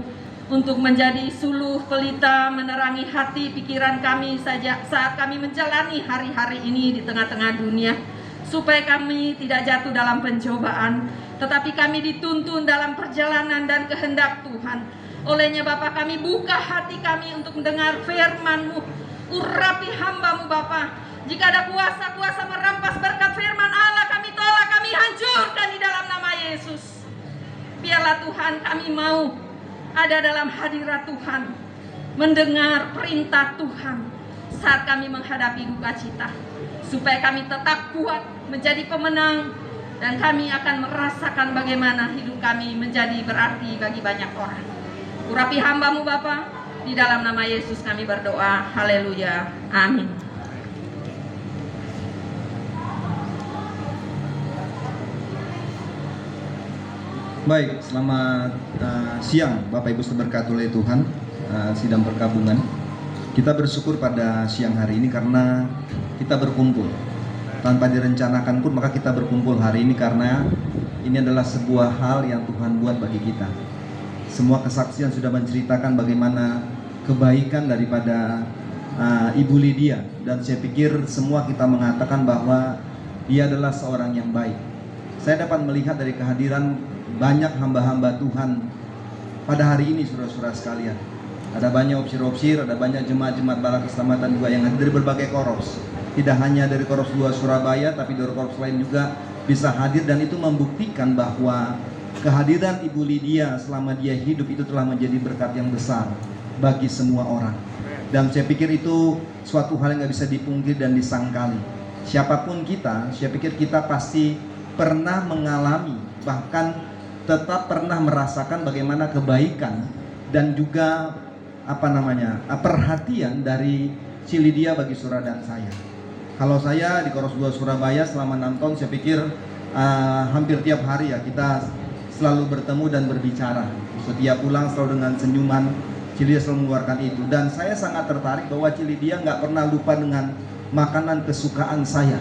untuk menjadi suluh pelita menerangi hati pikiran kami saja saat kami menjalani hari-hari ini di tengah-tengah dunia, supaya kami tidak jatuh dalam pencobaan, tetapi kami dituntun dalam perjalanan dan kehendak Tuhan. Olehnya Bapa, kami buka hati kami untuk mendengar firman-Mu. Urapi hamba-Mu Bapa. Jika ada kuasa-kuasa merampas berkat firman Allah, kami tolak, kami hancurkan di dalam nama Yesus. Biarlah Tuhan, kami mau ada dalam hadirat Tuhan, mendengar perintah Tuhan saat kami menghadapi duka cita, supaya kami tetap kuat menjadi pemenang, dan kami akan merasakan bagaimana hidup kami menjadi berarti bagi banyak orang. Urapi hamba-Mu Bapa, di dalam nama Yesus kami berdoa. Haleluya, amin. Baik, selamat siang Bapak Ibu diberkati oleh Tuhan, sidang perkabungan. Kita bersyukur pada siang hari ini karena kita berkumpul. Tanpa direncanakan pun maka kita berkumpul hari ini karena ini adalah sebuah hal yang Tuhan buat bagi kita. Semua kesaksian sudah menceritakan bagaimana kebaikan daripada Ibu Lydia, dan saya pikir semua kita mengatakan bahwa dia adalah seorang yang baik. Saya dapat melihat dari kehadiran banyak hamba-hamba Tuhan pada hari ini, saudara-saudara sekalian. Ada banyak opsir-opsir, ada banyak jemaat-jemaat Bala Keselamatan juga yang hadir dari berbagai koros. Tidak hanya dari koros 2 Surabaya, tapi dari koros lain juga bisa hadir, dan itu membuktikan bahwa kehadiran Ibu Lydia selama dia hidup itu telah menjadi berkat yang besar bagi semua orang. Dan saya pikir itu suatu hal yang gak bisa dipungkiri dan disangkali. Siapapun kita, saya pikir kita pasti pernah mengalami, bahkan tetap pernah merasakan bagaimana kebaikan dan juga perhatian dari si Lydia bagi saudara dan saya. Kalau saya di Koros 2 Surabaya selama 6 tahun, saya pikir hampir tiap hari ya kita selalu bertemu dan berbicara. Setiap pulang selalu dengan senyuman, Ci Lydia selalu mengeluarkan itu. Dan saya sangat tertarik bahwa Ci Lydia nggak pernah lupa dengan makanan kesukaan saya,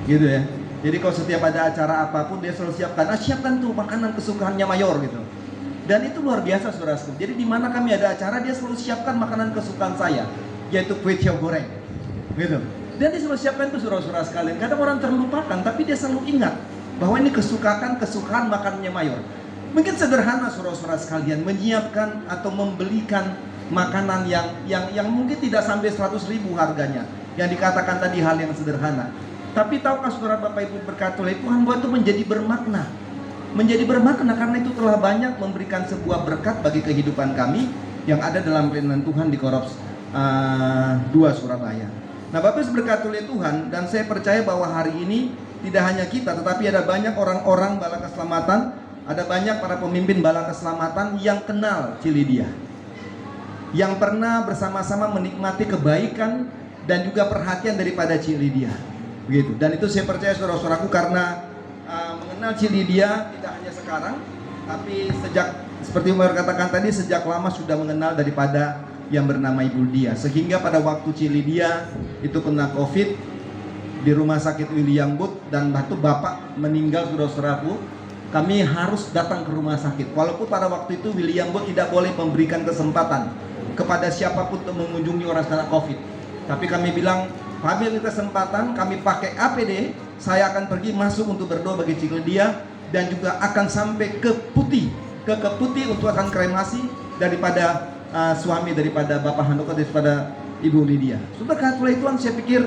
gitu ya. Jadi kalau setiap ada acara apapun dia selalu siapkan tuh makanan kesukaannya Mayor gitu. Dan itu luar biasa saudara-saudara. Jadi di mana kami ada acara dia selalu siapkan makanan kesukaan saya, yaitu kue tiaw goreng, gitu. Dan dia selalu siapkan itu saudara-saudara sekalian. Kadang orang terlupakan, tapi dia selalu ingat bahwa ini kesukaan makanannya Mayor. Mungkin sederhana saudara-saudara sekalian, menyiapkan atau membelikan makanan yang mungkin tidak sampai 100.000 harganya. Yang dikatakan tadi hal yang sederhana. Tapi tahukah saudara Bapak Ibu berkati oleh Tuhan bahwa itu menjadi bermakna. Menjadi bermakna karena itu telah banyak memberikan sebuah berkat bagi kehidupan kami yang ada dalam pelayanan Tuhan di Koros 2 Surabaya. Nah Bapak Ibu berkati oleh Tuhan, dan saya percaya bahwa hari ini tidak hanya kita, tetapi ada banyak orang-orang Bala Keselamatan ada banyak para pemimpin bala keselamatan yang kenal Cilidia, yang pernah bersama-sama menikmati kebaikan dan juga perhatian daripada Cilidia, begitu. Dan itu saya percaya saudara-saudaraku, karena mengenal Cilidia tidak hanya sekarang, tapi sejak, seperti Umar katakan tadi, sejak lama sudah mengenal daripada yang bernama Ibu Dia. Sehingga pada waktu Cilidia itu kena COVID di rumah sakit William Booth, dan waktu bapak meninggal, saudara-saudaraku, kami harus datang ke rumah sakit. Walaupun pada waktu itu William Booth tidak boleh memberikan kesempatan kepada siapapun untuk mengunjungi orang kena COVID. Tapi kami bilang, ambil kesempatan, kami pakai APD, saya akan pergi masuk untuk berdoa bagi Cilidia, dan juga akan sampai ke Putih untuk akan kremasi daripada suami daripada Bapak Handoko, daripada Ibu Lydia. Saudara, oleh Tuhan, saya pikir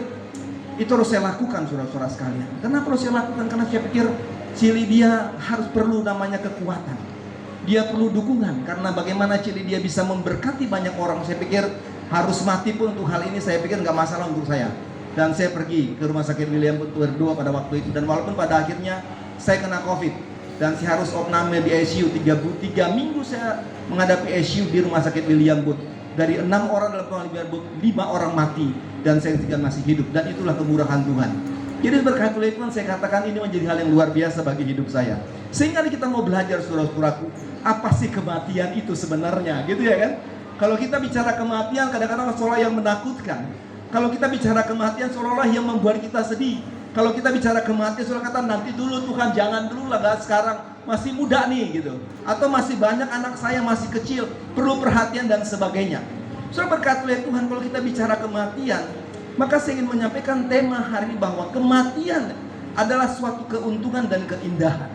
itu harus saya lakukan, saudara-saudara sekalian. Kenapa harus saya lakukan? Karena saya pikir Cilidia harus perlu namanya kekuatan. Dia perlu dukungan, karena bagaimana Cilidia bisa memberkati banyak orang. Saya pikir harus mati pun untuk hal ini, saya pikir nggak masalah untuk saya. Dan saya pergi ke rumah sakit William Booth berdoa pada waktu itu. Dan walaupun pada akhirnya saya kena COVID dan saya harus opname di ICU 3 minggu, saya menghadapi ICU di rumah sakit William Booth. Dari 6 orang dalam ruangan William Booth, 5 orang mati dan saya 3 masih hidup. Dan itulah kemurahan Tuhan. Jadi berkat oleh Tuhan, saya katakan ini menjadi hal yang luar biasa bagi hidup saya. Sehingga kita mau belajar, saudara-saudaraku, apa sih kematian itu sebenarnya, gitu ya kan? Kalau kita bicara kematian, kadang-kadang seolah yang menakutkan. Kalau kita bicara kematian, seolah-olah yang membuat kita sedih. Kalau kita bicara kematian, saudara kata, nanti dulu Tuhan, jangan dulu lah, gak sekarang, masih muda nih gitu. Atau masih banyak anak saya masih kecil, perlu perhatian dan sebagainya. Saudara, berkat oleh Tuhan, kalau kita bicara kematian, maka saya ingin menyampaikan tema hari ini bahwa kematian adalah suatu keuntungan dan keindahan.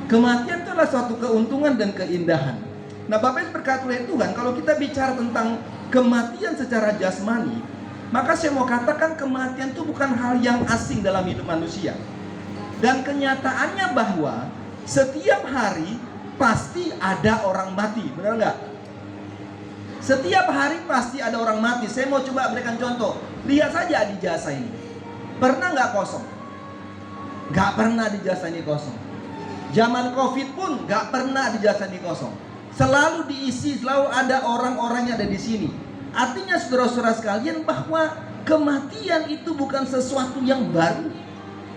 Kematian itu adalah suatu keuntungan dan keindahan. Nah, Bapak Ibu, berkat oleh Tuhan, kalau kita bicara tentang kematian secara jasmani, maka saya mau katakan kematian itu bukan hal yang asing dalam hidup manusia. Dan kenyataannya bahwa setiap hari pasti ada orang mati, benar nggak? Setiap hari pasti ada orang mati. Saya mau coba berikan contoh. Lihat saja di jasa ini. Pernah nggak kosong? Nggak pernah di jasa ini kosong. Zaman COVID pun nggak pernah di jasa ini kosong. Selalu diisi, selalu ada orang-orang yang ada di sini. Artinya, saudara-saudara sekalian, bahwa kematian itu bukan sesuatu yang baru.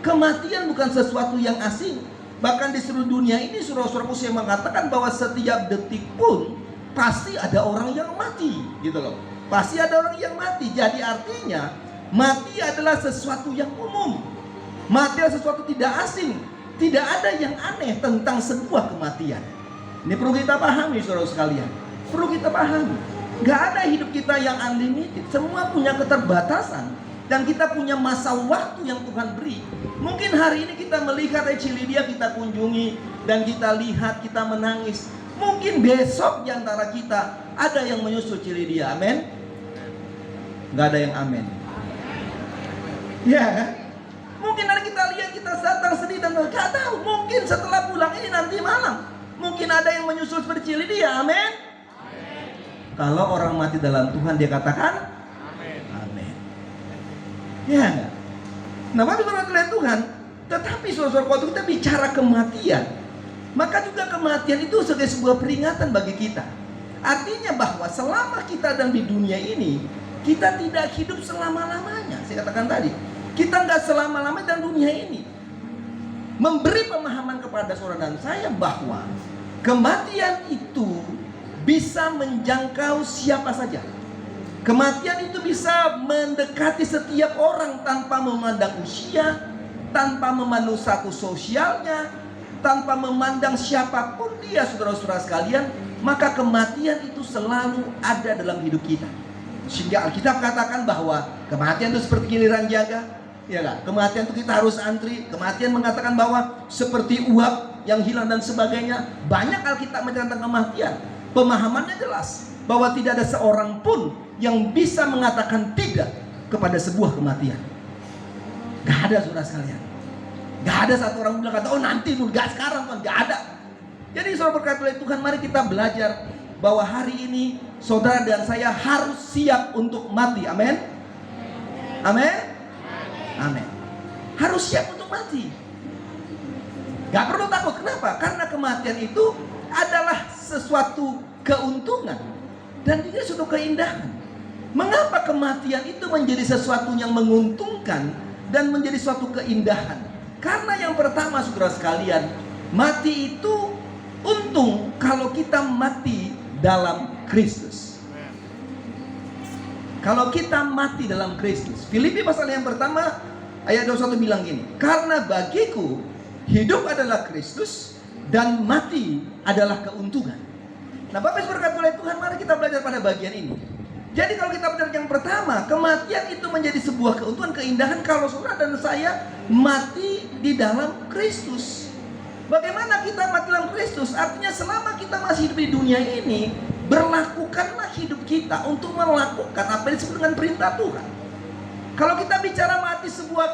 Kematian bukan sesuatu yang asing. Bahkan di seluruh dunia ini, saudara-saudaraku, saya mengatakan bahwa setiap detik pun pasti ada orang yang mati, gitu loh. Pasti ada orang yang mati. Jadi artinya, mati adalah sesuatu yang umum. Mati adalah sesuatu tidak asing. Tidak ada yang aneh tentang sebuah kematian. Ini perlu kita pahami, saudara sekalian. Perlu kita pahami. Gak ada hidup kita yang unlimited. Semua punya keterbatasan. Dan kita punya masa waktu yang Tuhan beri. Mungkin hari ini kita melihat Cilidia, kita kunjungi dan kita lihat, kita menangis. Mungkin besok di antara kita ada yang menyusul Cilidia. Amin. Gak ada yang amin. Ya kan? Mungkin hari kita lihat, kita datang sedih dan gak tahu. Mungkin setelah pulang ini nanti malam, mungkin ada yang menyusul seperti Cilidia. Amin. Kalau orang mati dalam Tuhan, dia katakan amin. Amin. Ya enggak? Nah, Bapak Ibu Tuhan, tetapi saudara-saudara, waktu kita bicara kematian, maka juga kematian itu sebagai sebuah peringatan bagi kita. Artinya bahwa selama kita ada di dunia ini, kita tidak hidup selama-lamanya. Saya katakan tadi, kita nggak selama-lamanya dalam dunia ini. Memberi pemahaman kepada saudara dan saya bahwa kematian itu bisa menjangkau siapa saja. Kematian itu bisa mendekati setiap orang tanpa memandang usia, tanpa memandang status sosialnya, tanpa memandang siapapun dia, saudara-saudara sekalian. Maka kematian itu selalu ada dalam hidup kita. Sehingga Alkitab katakan bahwa kematian itu seperti giliran jaga, ya kan? Kematian itu kita harus antri. Kematian mengatakan bahwa seperti uap yang hilang dan sebagainya. Banyak Alkitab menceritakan kematian. Pemahamannya jelas bahwa tidak ada seorang pun yang bisa mengatakan tidak kepada sebuah kematian. Gak ada, saudara sekalian. Gak ada satu orang bilang kata, oh nanti dulu, gak sekarang Tuhan, gak ada. Jadi saudara, berkat oleh Tuhan, mari kita belajar bahwa hari ini saudara dan saya harus siap untuk mati. Amin. Amin. Amin. Harus siap untuk mati. Gak perlu takut. Kenapa? Karena kematian itu adalah sesuatu keuntungan dan juga suatu keindahan. Mengapa kematian itu menjadi sesuatu yang menguntungkan dan menjadi suatu keindahan? Karena yang pertama, saudara sekalian, mati itu untung kalau kita mati dalam Kristus. Kalau kita mati dalam Kristus. Filipi pasal yang pertama ayat 21 bilang gini, karena bagiku hidup adalah Kristus dan mati adalah keuntungan. Nah, Bapak Ibu berkati oleh Tuhan, mari kita belajar pada bagian ini. Jadi kalau kita belajar yang pertama, kematian itu menjadi sebuah keuntungan, keindahan kalau saudara dan saya mati di dalam Kristus. Bagaimana kita mati dalam Kristus? Artinya selama kita masih hidup di dunia ini, berlakukanlah hidup kita untuk melakukan apa yang disebut dengan perintah Tuhan. Kalau kita bicara mati sebuah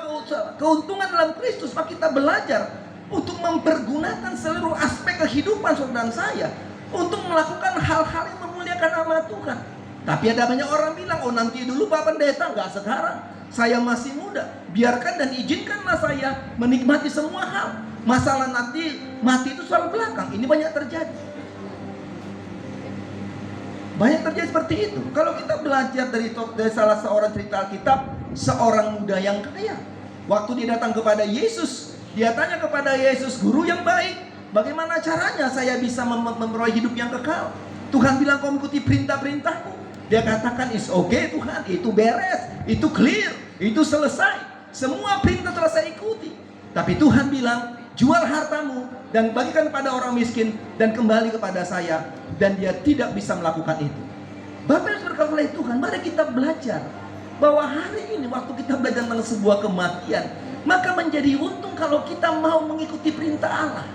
keuntungan dalam Kristus, maka kita belajar untuk mempergunakan seluruh aspek kehidupan saudara dan saya untuk melakukan hal-hal yang memuliakan nama Tuhan. Tapi ada banyak orang bilang, oh nanti dulu Pak Pendeta, enggak sekarang. Saya masih muda, biarkan dan izinkanlah saya menikmati semua hal. Masalah nanti mati itu soal belakang. Ini banyak terjadi. Banyak terjadi seperti itu. Kalau kita belajar dari salah seorang cerita Alkitab, seorang muda yang kaya, waktu dia datang kepada Yesus, dia tanya kepada Yesus, guru yang baik, bagaimana caranya saya bisa memperoleh hidup yang kekal? Tuhan bilang, kau mengikuti perintah-perintahku. Dia katakan, is okay Tuhan, itu beres, itu clear, itu selesai. Semua perintah telah saya ikuti. Tapi Tuhan bilang, jual hartamu dan bagikan kepada orang miskin dan kembali kepada saya. Dan dia tidak bisa melakukan itu. Bapak yang berkata oleh Tuhan, mari kita belajar bahwa hari ini waktu kita belajar tentang sebuah kematian, maka menjadi untung kalau kita mau mengikuti perintah Allah.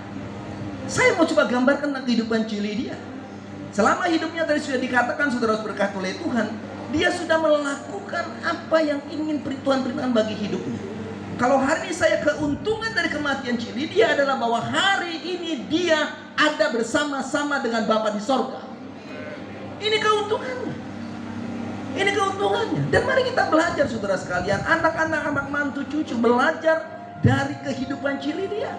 Saya mau coba gambarkan tentang kehidupan Cili dia. Selama hidupnya tadi sudah dikatakan, saudara berkat oleh Tuhan, dia sudah melakukan apa yang ingin Tuhan perintahkan bagi hidupnya. Kalau hari ini saya keuntungan dari kematian Cili dia adalah bahwa hari ini dia ada bersama-sama dengan Bapa di sorga. Ini keuntungannya. Ini keuntungannya. Dan mari kita belajar saudara sekalian, anak-anak, anak mantu, cucu, belajar dari kehidupan Cili dia.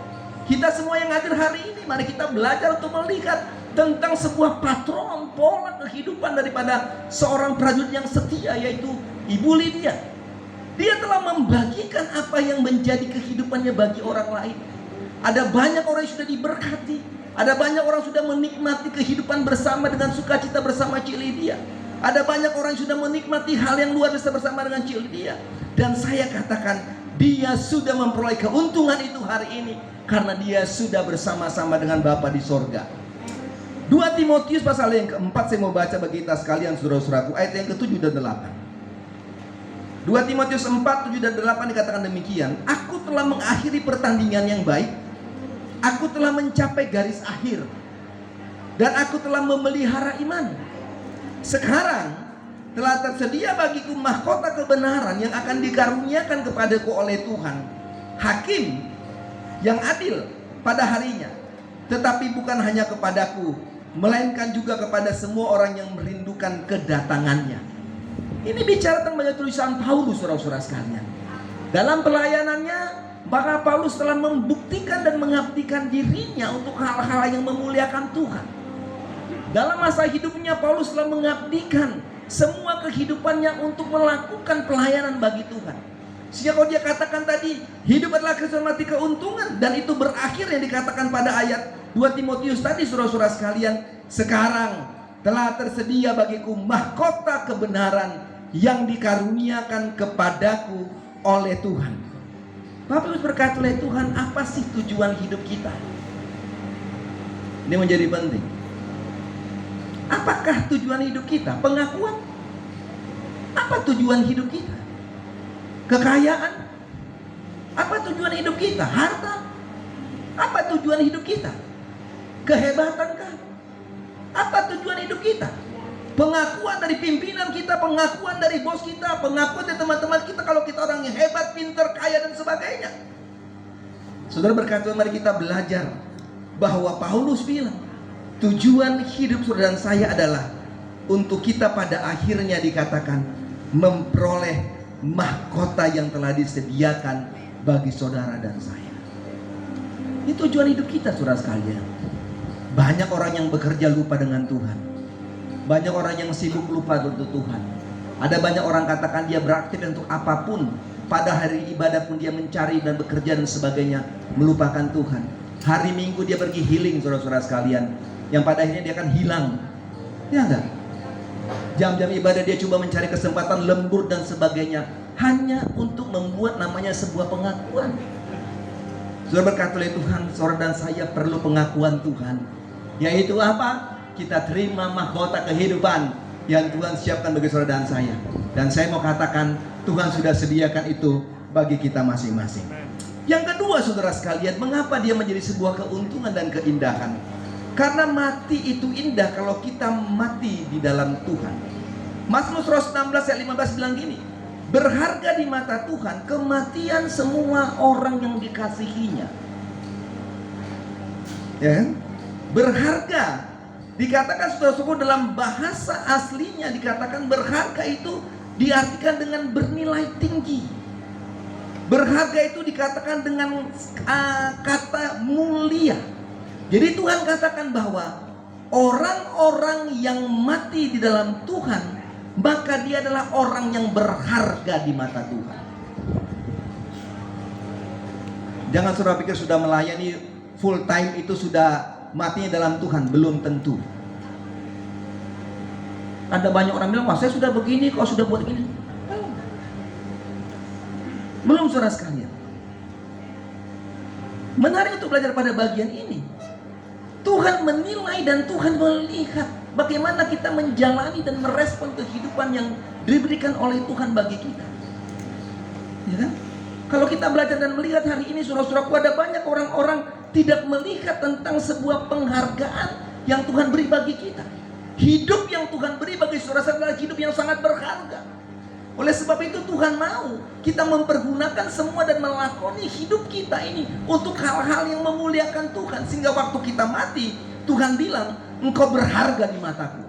Kita semua yang hadir hari ini, mari kita belajar untuk melihat tentang sebuah patron, pola kehidupan daripada seorang prajurit yang setia, yaitu Ibu Lydia. Dia telah membagikan apa yang menjadi kehidupannya bagi orang lain. Ada banyak orang yang sudah diberkati. Ada banyak orang sudah menikmati kehidupan bersama dengan sukacita bersama Cik Lydia. Ada banyak orang yang sudah menikmati hal yang luar biasa bersama dengan Cik Lydia. Dan saya katakan, dia sudah memperoleh keuntungan itu hari ini karena dia sudah bersama-sama dengan Bapa di sorga. 2 Timotius pasal yang keempat saya mau baca bagi kita sekalian saudara-saudaraku, ayat yang ke-7 dan 8. 2 Timotius 4, 7 dan 8 dikatakan demikian, aku telah mengakhiri pertandingan yang baik, aku telah mencapai garis akhir, dan aku telah memelihara iman. Sekarang telah tersedia bagiku mahkota kebenaran yang akan dikaruniakan kepadaku oleh Tuhan, Hakim yang adil pada harinya. Tetapi bukan hanya kepadaku, melainkan juga kepada semua orang yang merindukan kedatangannya. Ini bicara tentang banyak tulisan Paulus, saudara-saudara sekalian. Dalam pelayanannya, maka Paulus telah membuktikan dan mengabdikan dirinya untuk hal-hal yang memuliakan Tuhan. Dalam masa hidupnya, Paulus telah mengabdikan semua kehidupannya untuk melakukan pelayanan bagi Tuhan. Sehingga kalau dia katakan tadi, hidup adalah Kristus, mati keuntungan, dan itu berakhir yang dikatakan pada ayat 2 Timotius tadi, saudara-saudara sekalian, sekarang telah tersedia bagiku mahkota kebenaran yang dikaruniakan kepadaku oleh Tuhan. Bapak Ibu berkata oleh Tuhan, apa sih tujuan hidup kita? Ini menjadi penting. Apakah tujuan hidup kita? Pengakuan? Apa tujuan hidup kita? Kekayaan? Apa tujuan hidup kita? Harta? Apa tujuan hidup kita? Kehebatankah? Apa tujuan hidup kita? Pengakuan dari pimpinan kita, pengakuan dari bos kita, pengakuan dari teman-teman kita kalau kita orang yang hebat, pintar, kaya dan sebagainya. Saudara berkata, mari kita belajar bahwa Paulus bilang, tujuan hidup saudara dan saya adalah untuk kita pada akhirnya dikatakan memperoleh mahkota yang telah disediakan bagi saudara dan saya. Ini tujuan hidup kita, saudara sekalian. Banyak orang yang bekerja lupa dengan Tuhan. Banyak orang yang sibuk lupa untuk Tuhan. Ada banyak orang katakan dia beraktif untuk apapun. Pada hari ibadah pun dia mencari dan bekerja dan sebagainya, melupakan Tuhan. Hari Minggu dia pergi healing, saudara-saudara sekalian, yang pada akhirnya dia akan hilang. Ya enggak? Jam-jam ibadah dia coba mencari kesempatan lembur dan sebagainya, hanya untuk membuat namanya sebuah pengakuan. Saudara berkata oleh Tuhan, saudara dan saya perlu pengakuan Tuhan. Yaitu apa? Kita terima mahkota kehidupan yang Tuhan siapkan bagi saudara dan saya. Dan saya mau katakan, Tuhan sudah sediakan itu bagi kita masing-masing. Yang kedua, saudara sekalian, mengapa dia menjadi sebuah keuntungan dan keindahan? Karena mati itu indah kalau kita mati di dalam Tuhan. Mazmur 116 ayat 15 bilang gini, berharga di mata Tuhan kematian semua orang yang dikasihinya. Ya, berharga. Dikatakan saudara-saudara dalam bahasa aslinya dikatakan berharga itu diartikan dengan bernilai tinggi. Berharga itu dikatakan dengan kata mulia. Jadi Tuhan katakan bahwa orang-orang yang mati di dalam Tuhan, maka dia adalah orang yang berharga di mata Tuhan. Jangan saudara pikir sudah melayani full time itu sudah matinya dalam Tuhan. Belum tentu. Ada banyak orang bilang, wah saya sudah begini, kok sudah buat begini. Belum, saudara sekalian. Menarik untuk belajar pada bagian ini. Tuhan menilai dan Tuhan melihat bagaimana kita menjalani dan merespon kehidupan yang diberikan oleh Tuhan bagi kita. Ya kan? Kalau kita belajar dan melihat hari ini, saudara-saudaraku, ada banyak orang-orang tidak melihat tentang sebuah penghargaan yang Tuhan beri bagi kita. Hidup yang Tuhan beri bagi saudara adalah hidup yang sangat berharga. Oleh sebab itu Tuhan mau kita mempergunakan semua dan melakoni hidup kita ini untuk hal-hal yang memuliakan Tuhan. Sehingga waktu kita mati, Tuhan bilang, engkau berharga di mataku.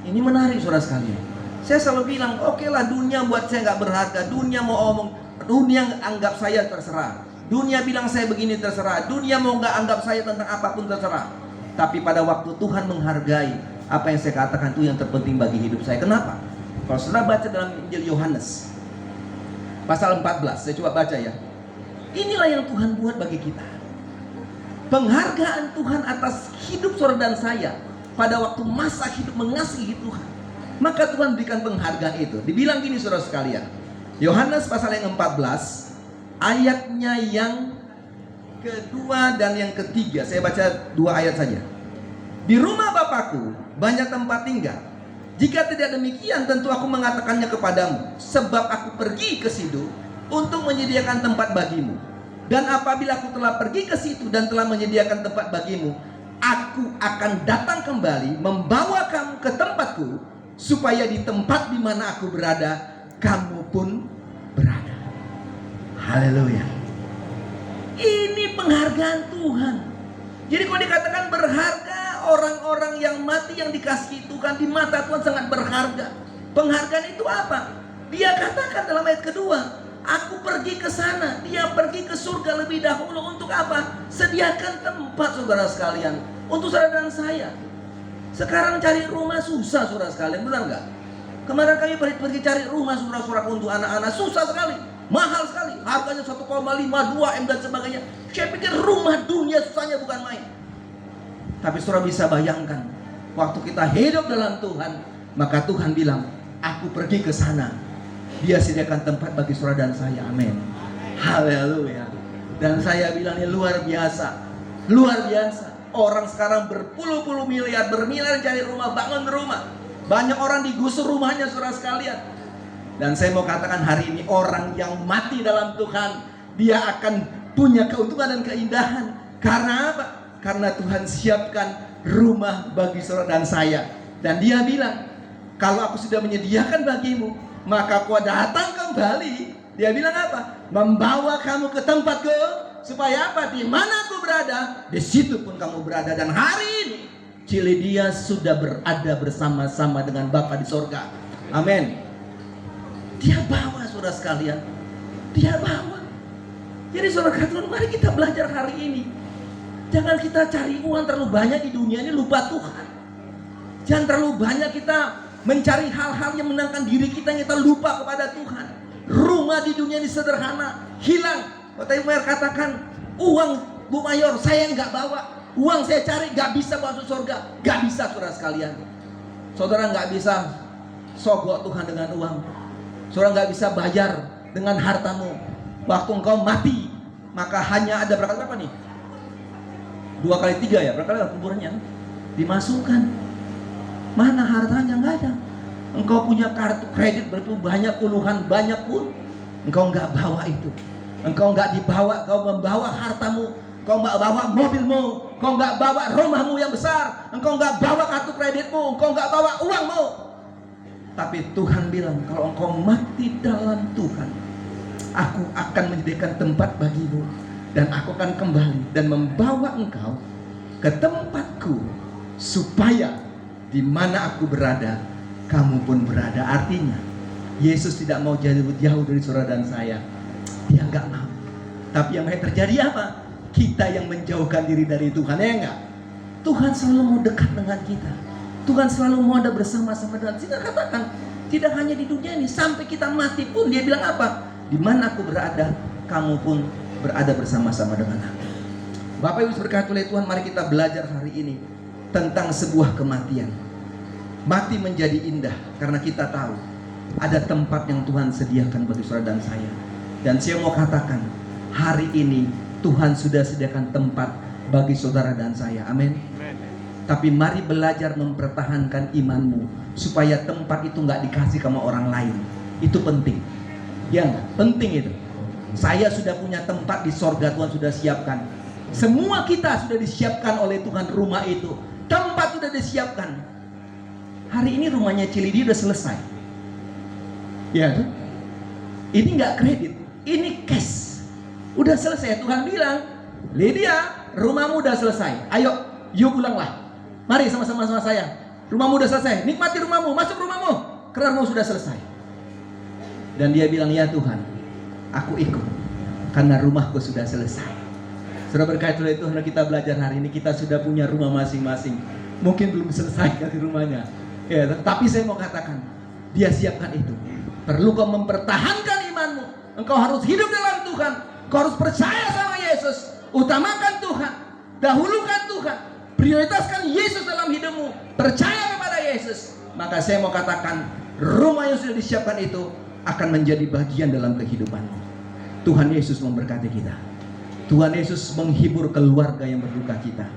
Ini menarik, saudara sekalian. Saya selalu bilang, oke lah, dunia buat saya gak berharga. Dunia mau omong, dunia anggap saya terserah. Dunia bilang saya begini terserah. Dunia mau gak anggap saya tentang apapun terserah. Tapi pada waktu Tuhan menghargai apa yang saya katakan itu yang terpenting bagi hidup saya. Kenapa? Kalau saudara baca dalam Injil Yohanes pasal 14, saya coba baca ya. Inilah yang Tuhan buat bagi kita. Penghargaan Tuhan atas hidup saudara dan saya pada waktu masa hidup mengasihi Tuhan. Maka Tuhan berikan penghargaan itu. Dibilang gini saudara sekalian. Yohanes pasal yang 14 ayatnya yang kedua dan yang ketiga. Saya baca 2 ayat saja. Di rumah Bapakku banyak tempat tinggal. Jika tidak demikian, tentu aku mengatakannya kepadamu. Sebab aku pergi ke situ untuk menyediakan tempat bagimu. Dan apabila aku telah pergi ke situ dan telah menyediakan tempat bagimu, aku akan datang kembali membawa kamu ke tempatku, supaya di tempat di mana aku berada, kamu pun berada. Haleluya. Ini penghargaan Tuhan. Jadi kalau dikatakan berharga, orang-orang yang mati yang dikasihi Tuhan di mata Tuhan sangat berharga. Penghargaan itu apa? Dia katakan dalam ayat kedua, aku pergi ke sana, dia pergi ke surga lebih dahulu untuk apa? Sediakan tempat, saudara sekalian, untuk saudara dan saya. Sekarang cari rumah susah, saudara sekalian, benar nggak? Kemarin kami pergi cari rumah, saudara-saudara, untuk anak-anak, susah sekali, mahal sekali, harganya 1,5, 2 M dan sebagainya. Saya pikir rumah dunia susahnya bukan main. Tapi saudara bisa bayangkan, waktu kita hidup dalam Tuhan, maka Tuhan bilang, aku pergi ke sana. Dia sediakan tempat bagi saudara dan saya. Amin. Haleluya. Dan saya bilang ini luar biasa. Luar biasa. Orang sekarang berpuluh-puluh miliar, bermiliar cari rumah, bangun rumah. Banyak orang digusur rumahnya, saudara sekalian. Dan saya mau katakan hari ini, orang yang mati dalam Tuhan, dia akan punya keuntungan dan keindahan. Karena apa? Karena Tuhan siapkan rumah bagi saudara dan saya. Dan dia bilang, kalau aku sudah menyediakan bagimu, maka aku datang kembali. Dia bilang apa? Membawa kamu ke tempatku, supaya apa? Di mana aku berada, di situ pun kamu berada. Dan hari ini Ciledia sudah berada bersama-sama dengan Bapa di sorga. Amin. Dia bawa, saudara sekalian. Dia bawa. Jadi saudara Tuhan, mari kita belajar hari ini. Jangan kita cari uang terlalu banyak di dunia ini, lupa Tuhan. Jangan terlalu banyak kita mencari hal-hal yang menenangkan diri kita, yang kita lupa kepada Tuhan. Rumah di dunia ini sederhana, hilang. Kota Ibu katakan, uang Bu Mayor saya nggak bawa. Uang saya cari nggak bisa masuk surga. Nggak bisa, saudara sekalian. Saudara nggak bisa sogok Tuhan dengan uang. Saudara nggak bisa bayar dengan hartamu. Waktu engkau mati, maka hanya ada berapa nih? 2 kali 3 ya, berapa kali kuburannya? Dimasukkan. Mana hartanya? Nggak ada. Engkau punya kartu kredit berapa banyak puluhan banyak pun, engkau nggak bawa itu. Engkau nggak dibawa, kau membawa hartamu. Kau nggak bawa mobilmu, kau nggak bawa rumahmu yang besar, engkau nggak bawa kartu kreditmu, engkau nggak bawa uangmu. Tapi Tuhan bilang, kalau engkau mati dalam Tuhan, aku akan menyediakan tempat bagimu, dan aku akan kembali dan membawa engkau ke tempatku, supaya di mana aku berada, kamu pun berada. Artinya, Yesus tidak mau jauh dari saudara dan saya. Dia nggak mau. Tapi yang terjadi apa? Kita yang menjauhkan diri dari Tuhan, ya enggak? Tuhan selalu mau dekat dengan kita. Tuhan selalu mau ada bersama-sama dengan kita. Katakan, tidak hanya di dunia ini, sampai kita mati pun dia bilang apa? Di mana aku berada, kamu pun berada bersama-sama dengan aku. Bapak Ibu berkati oleh Tuhan, mari kita belajar hari ini tentang sebuah kematian. Mati menjadi indah karena kita tahu ada tempat yang Tuhan sediakan bagi saudara dan saya. Dan saya mau katakan, hari ini Tuhan sudah sediakan tempat bagi saudara dan saya. Amin. Tapi mari belajar mempertahankan imanmu, supaya tempat itu nggak dikasih sama orang lain. Itu penting. Ya, penting itu. Saya sudah punya tempat di sorga, Tuhan sudah siapkan. Semua kita sudah disiapkan oleh Tuhan, rumah itu. Tempat sudah disiapkan. Hari ini rumahnya Cilidi udah selesai. Ya, ini nggak kredit, ini cash. Udah selesai. Tuhan bilang, Lydia, rumahmu udah selesai. Ayo, yuk pulanglah. Mari sama-sama saya. Rumahmu udah selesai. Nikmati rumahmu, masuk rumahmu. Karena rumahmu sudah selesai. Dan dia bilang, ya Tuhan, aku ikut. Karena rumahku sudah selesai. Saudara berkait oleh Tuhan, kita belajar hari ini, kita sudah punya rumah masing-masing. Mungkin belum selesai dari rumahnya. Ya, tapi saya mau katakan, dia siapkan itu. Perlu kau mempertahankan imanmu. Engkau harus hidup dalam Tuhan. Kau harus percaya sama Yesus. Utamakan Tuhan. Dahulukan Tuhan. Prioritaskan Yesus dalam hidupmu. Percaya kepada Yesus. Maka saya mau katakan, rumah yang sudah disiapkan itu akan menjadi bagian dalam kehidupanmu. Tuhan Yesus memberkati kita. Tuhan Yesus menghibur keluarga yang berduka cita.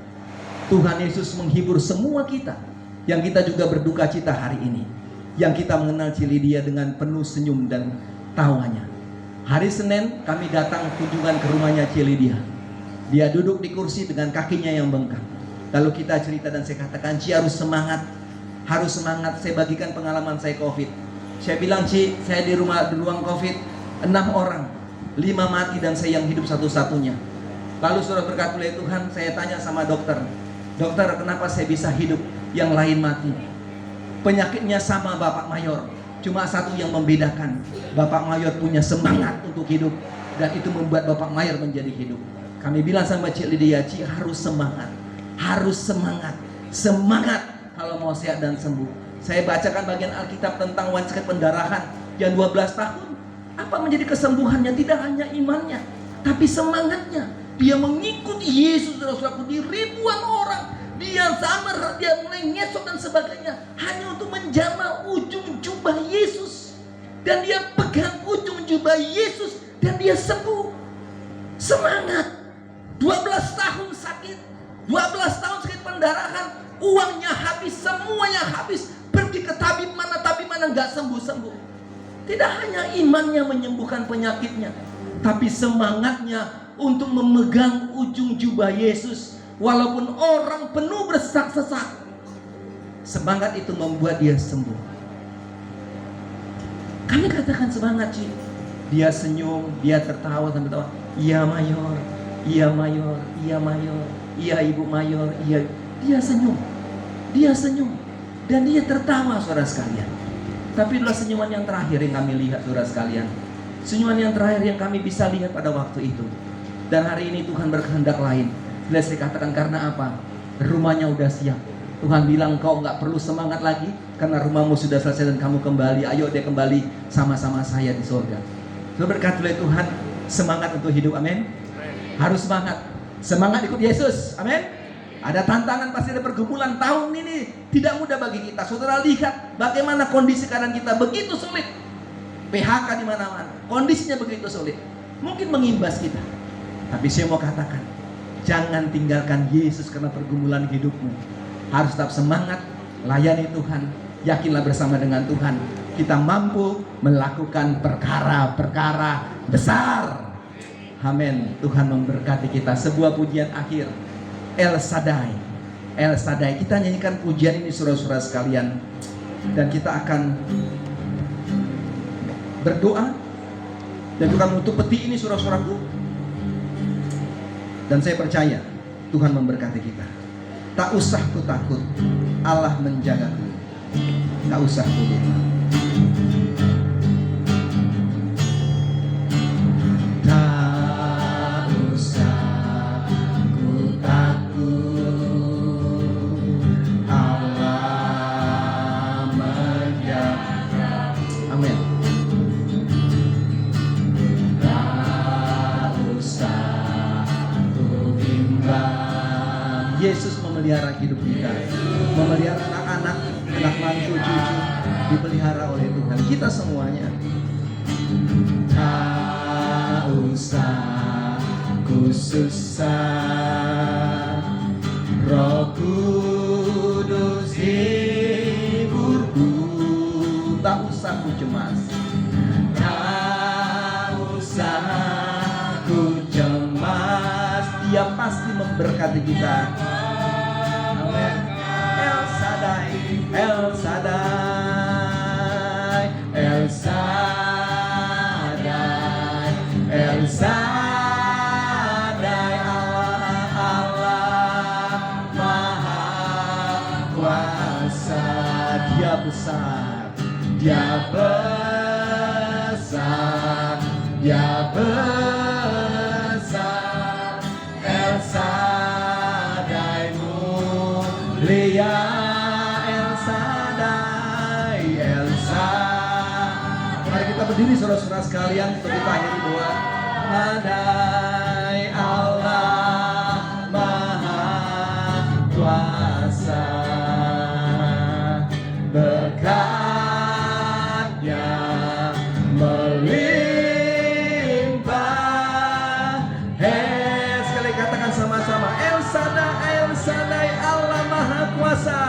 Tuhan Yesus menghibur semua kita yang kita juga berduka cita hari ini. Yang kita mengenal Lydia dengan penuh senyum dan tawanya. Hari Senin kami datang kunjungan ke rumahnya Lydia. Dia duduk di kursi dengan kakinya yang bengkak. Lalu kita cerita dan saya katakan, Ci harus semangat. Harus semangat. Saya bagikan pengalaman saya COVID. Saya bilang, Ci, saya di ruang COVID 6 orang, 5 mati dan saya yang hidup satu-satunya. Lalu saudara berkati oleh Tuhan, saya tanya sama dokter, dokter, kenapa saya bisa hidup, yang lain mati? Penyakitnya sama Bapak Mayor, cuma satu yang membedakan, Bapak Mayor punya semangat untuk hidup, dan itu membuat Bapak Mayor menjadi hidup. Kami bilang sama Cik Lydia, Cik harus semangat, harus semangat, semangat kalau mau sehat dan sembuh. Saya bacakan bagian Alkitab tentang wanita sakit pendarahan yang 12 tahun. Apa menjadi kesembuhannya? Tidak hanya imannya, tapi semangatnya. Dia mengikuti Yesus, saudara-saudaraku, di ribuan orang. Dia samar, dia mulai ngesok dan sebagainya, hanya untuk menjamah ujung jubah Yesus. Dan dia pegang ujung jubah Yesus, dan dia sembuh. Semangat. 12 tahun sakit, 12 tahun sakit pendarahan, uangnya habis, semuanya habis. Pergi ke tabib mana nggak sembuh-sembuh. Tidak hanya imannya menyembuhkan penyakitnya, tapi semangatnya untuk memegang ujung jubah Yesus. Walaupun orang penuh bersesak-sesak, semangat itu membuat dia sembuh. Kami katakan semangat, Ci. Dia senyum, dia tertawa sambil tawa. Iya Mayor, iya Mayor, iya Mayor, iya Ibu Mayor, iya. Dia senyum, dan dia tertawa, saudara sekalian. Tapi itulah senyuman yang terakhir yang kami lihat, saudara sekalian. Senyuman yang terakhir yang kami bisa lihat pada waktu itu. Dan hari ini Tuhan berkehendak lain. Bila saya katakan karena apa? Rumahnya udah siap. Tuhan bilang kau nggak perlu semangat lagi karena rumahmu sudah selesai dan kamu kembali. Ayo dia kembali sama-sama saya di surga. Saudara, berkati oleh Tuhan, semangat untuk hidup, amin. Harus semangat, semangat ikut Yesus, amin. Ada tantangan, pasti ada pergumulan. Tahun ini tidak mudah bagi kita. Saudara lihat bagaimana kondisi keadaan kita begitu sulit. PHK di mana-mana, kondisinya begitu sulit. Mungkin mengimbas kita. Tapi saya mau katakan, jangan tinggalkan Yesus karena pergumulan hidupmu. Harus tetap semangat, layani Tuhan. Yakinlah bersama dengan Tuhan kita mampu melakukan perkara-perkara besar. Amin. Tuhan memberkati kita. Sebuah pujian akhir, El Shaddai. El Shaddai. Kita nyanyikan pujian ini saudara-saudara sekalian. Dan kita akan berdoa. Dan juga menutup peti ini saudara-saudaraku. Dan saya percaya Tuhan memberkati kita. Tak usah ku takut, Allah menjagaku. Tak usah ku lupa. Tak usah ku takut, Allah menjaga. Amin. Tak usah ku bimbang. Yesus memelihara hidup kita, memelihara anak-anak, anak mantu, cucu, dipelihara oleh Tuhan. Kita semuanya. Tak usah ku susah, Roh Kudus hiburku. Tak usah ku cemas, tak usah ku cemas. Dia pasti memberkati kita. Amin. El Shaddai, El Shaddai, El Shaddai, El Shaddai. Allah, Allah Maha Kuasa. Dia besar, Dia besar, Dia besar. El Shaddai mulia, El Shaddai, El Shaddai. Mari kita berdiri saudara-saudara sekalian untuk kita akhiri doa. Shaddai, Allah Maha Kuasa, berkat-Nya melimpah. Sekali katakan sama-sama, El Shaddai, El Shaddai, Allah Maha Kuasa.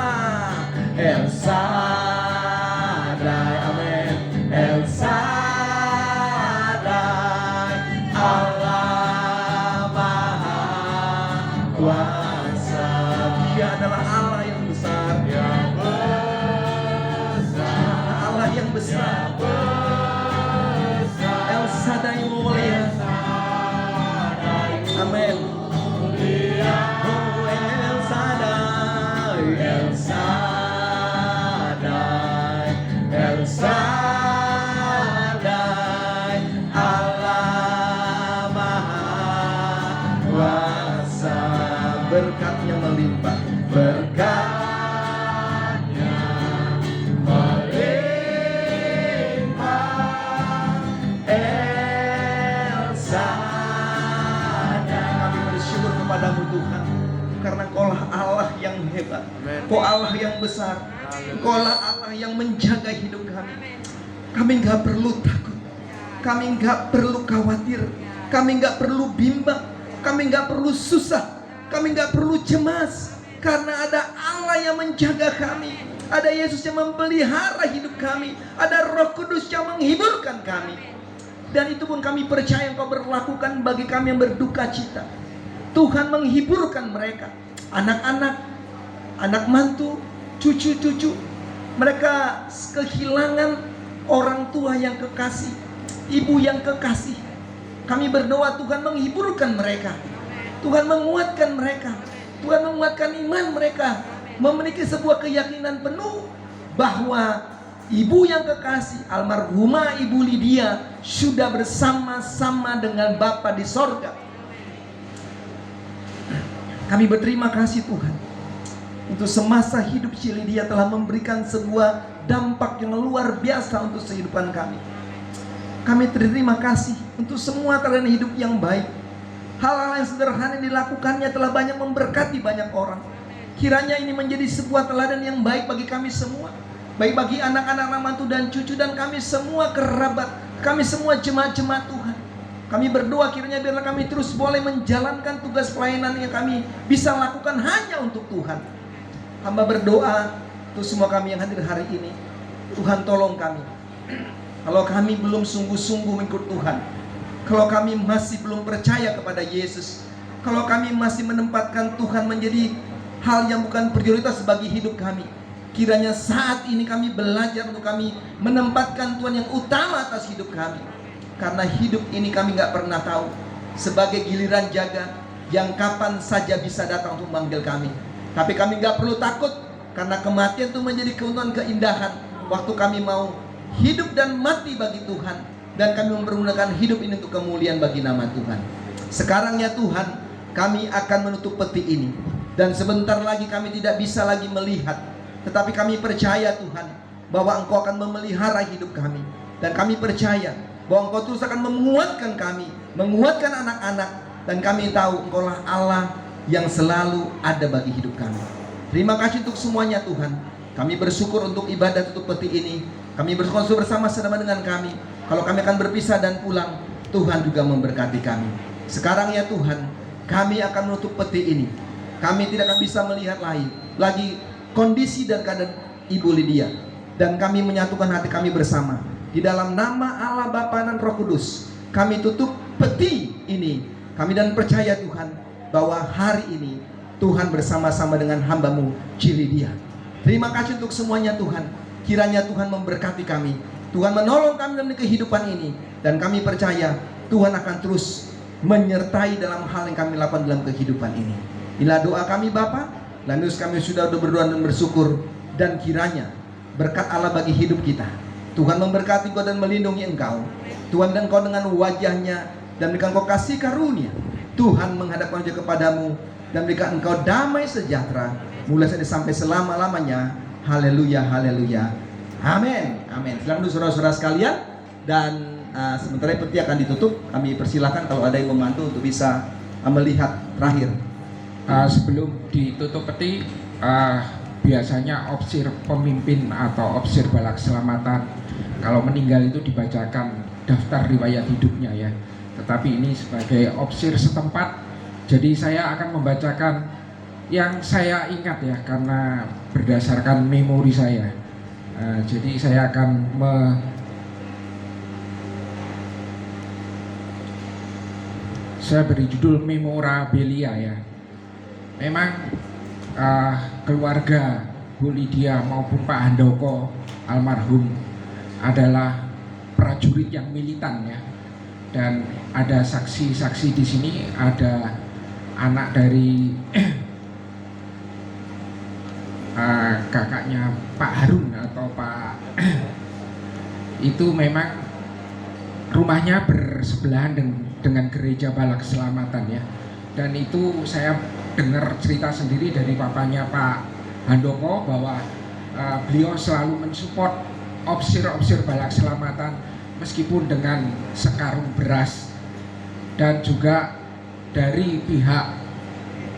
El Shaddai, amin. El Shaddai, Allah Maha Kuasa. Dia adalah Allah yang besar. Dia besar. Allah yang besar. El Shaddai mulia. Amin. Oh, El Shaddai, El Shaddai, El Shaddai, Allah Maha Kuasa. Berkat-Nya melimpah, berkat-Nya melimpah. El Shaddai. Kami bersyukur kepadamu Tuhan, karena Kaulah Allah yang hebat, Kau Allah yang besar, Kaulah Allah yang menjaga hidup kami. Kami nggak perlu takut, kami nggak perlu khawatir, kami nggak perlu bimbang, kami nggak perlu susah, kami nggak perlu cemas, karena ada Allah yang menjaga kami, ada Yesus yang memelihara hidup kami, ada Roh Kudus yang menghiburkan kami. Dan itu pun kami percaya Engkau berlakukan bagi kami yang berduka cita. Tuhan menghiburkan mereka, anak-anak, anak mantu, cucu-cucu. Mereka kehilangan orang tua yang kekasih, ibu yang kekasih. Kami berdoa Tuhan menghiburkan mereka, Tuhan menguatkan mereka, Tuhan menguatkan iman mereka, memiliki sebuah keyakinan penuh bahwa Ibu yang kekasih, almarhumah Ibu Lydia sudah bersama-sama dengan Bapa di sorga. Kami berterima kasih Tuhan untuk semasa hidup si Lydia telah memberikan sebuah dampak yang luar biasa untuk kehidupan kami. Kami terima kasih untuk semua teladan hidup yang baik. Hal-hal yang sederhana yang dilakukannya telah banyak memberkati banyak orang. Kiranya ini menjadi sebuah teladan yang baik bagi kami semua, baik bagi anak-anak, mantu dan cucu, dan kami semua kerabat, kami semua jemaat-jemaat Tuhan. Kami berdoa kiranya biarlah kami terus boleh menjalankan tugas pelayanan yang kami bisa lakukan hanya untuk Tuhan. Hamba berdoa untuk semua kami yang hadir hari ini, Tuhan tolong kami. Kalau kami belum sungguh-sungguh mengikut Tuhan, kalau kami masih belum percaya kepada Yesus, kalau kami masih menempatkan Tuhan menjadi hal yang bukan prioritas bagi hidup kami, kiranya saat ini kami belajar untuk kami menempatkan Tuhan yang utama atas hidup kami. Karena hidup ini kami gak pernah tahu, sebagai giliran jaga yang kapan saja bisa datang untuk memanggil kami. Tapi kami gak perlu takut, karena kematian itu menjadi keuntungan keindahan. Waktu kami mau hidup dan mati bagi Tuhan, dan kami mempergunakan hidup ini untuk kemuliaan bagi nama Tuhan. Sekarang ya Tuhan, kami akan menutup peti ini, dan sebentar lagi kami tidak bisa lagi melihat, tetapi kami percaya Tuhan bahwa Engkau akan memelihara hidup kami. Dan kami percaya bahwa Engkau terus akan menguatkan kami, menguatkan anak-anak, dan kami tahu Engkau lah Allah yang selalu ada bagi hidup kami. Terima kasih untuk semuanya Tuhan. Kami bersyukur untuk ibadah tutup peti ini. Kami bersyukur bersama-sama dengan kami. Kalau kami akan berpisah dan pulang, Tuhan juga memberkati kami. Sekarang ya Tuhan, kami akan menutup peti ini. Kami tidak akan bisa melihat lagi kondisi dan keadaan Ibu Lydia. Dan kami menyatukan hati kami bersama. Di dalam nama Allah Bapa dan Roh Kudus, kami tutup peti ini. Kami dan percaya Tuhan bahwa hari ini Tuhan bersama-sama dengan hamba-Mu Lydia. Terima kasih untuk semuanya Tuhan. Kiranya Tuhan memberkati kami, Tuhan menolong kami dalam kehidupan ini, dan kami percaya Tuhan akan terus menyertai dalam hal yang kami lakukan dalam kehidupan ini. Inilah doa kami Bapa. Lalu kami sudah berdoa dan bersyukur, dan kiranya berkat Allah bagi hidup kita. Tuhan memberkati Engkau dan melindungi Engkau. Tuhan dan Engkau dengan wajahnya, dan berikan Engkau kasih karunia. Tuhan menghadapkan wajah kepadamu dan berikan Engkau damai sejahtera, mulai sampai selama-lamanya. Haleluya, haleluya, amin, amin. Silakan dulu saudara-saudara sekalian. Dan sementara peti akan ditutup, kami persilahkan kalau ada yang membantu untuk bisa melihat terakhir. Sebelum ditutup peti, biasanya opsir pemimpin atau opsir bala keselamatan kalau meninggal itu dibacakan daftar riwayat hidupnya ya. Tetapi ini sebagai opsir setempat, jadi saya akan membacakan yang saya ingat ya, karena berdasarkan memori saya. Jadi saya akan saya beri judul memorabilia ya. Memang keluarga Bu Lydia maupun Pak Handoko almarhum adalah prajurit yang militan ya. Dan ada saksi-saksi di sini, ada anak dari kakaknya Pak Harun atau Pak itu memang rumahnya bersebelahan dengan gereja Bala Keselamatan ya. Dan itu saya dengar cerita sendiri dari papanya Pak Handoko bahwa beliau selalu mensupport opsir-opsir Bala Keselamatan meskipun dengan sekarung beras. Dan juga dari pihak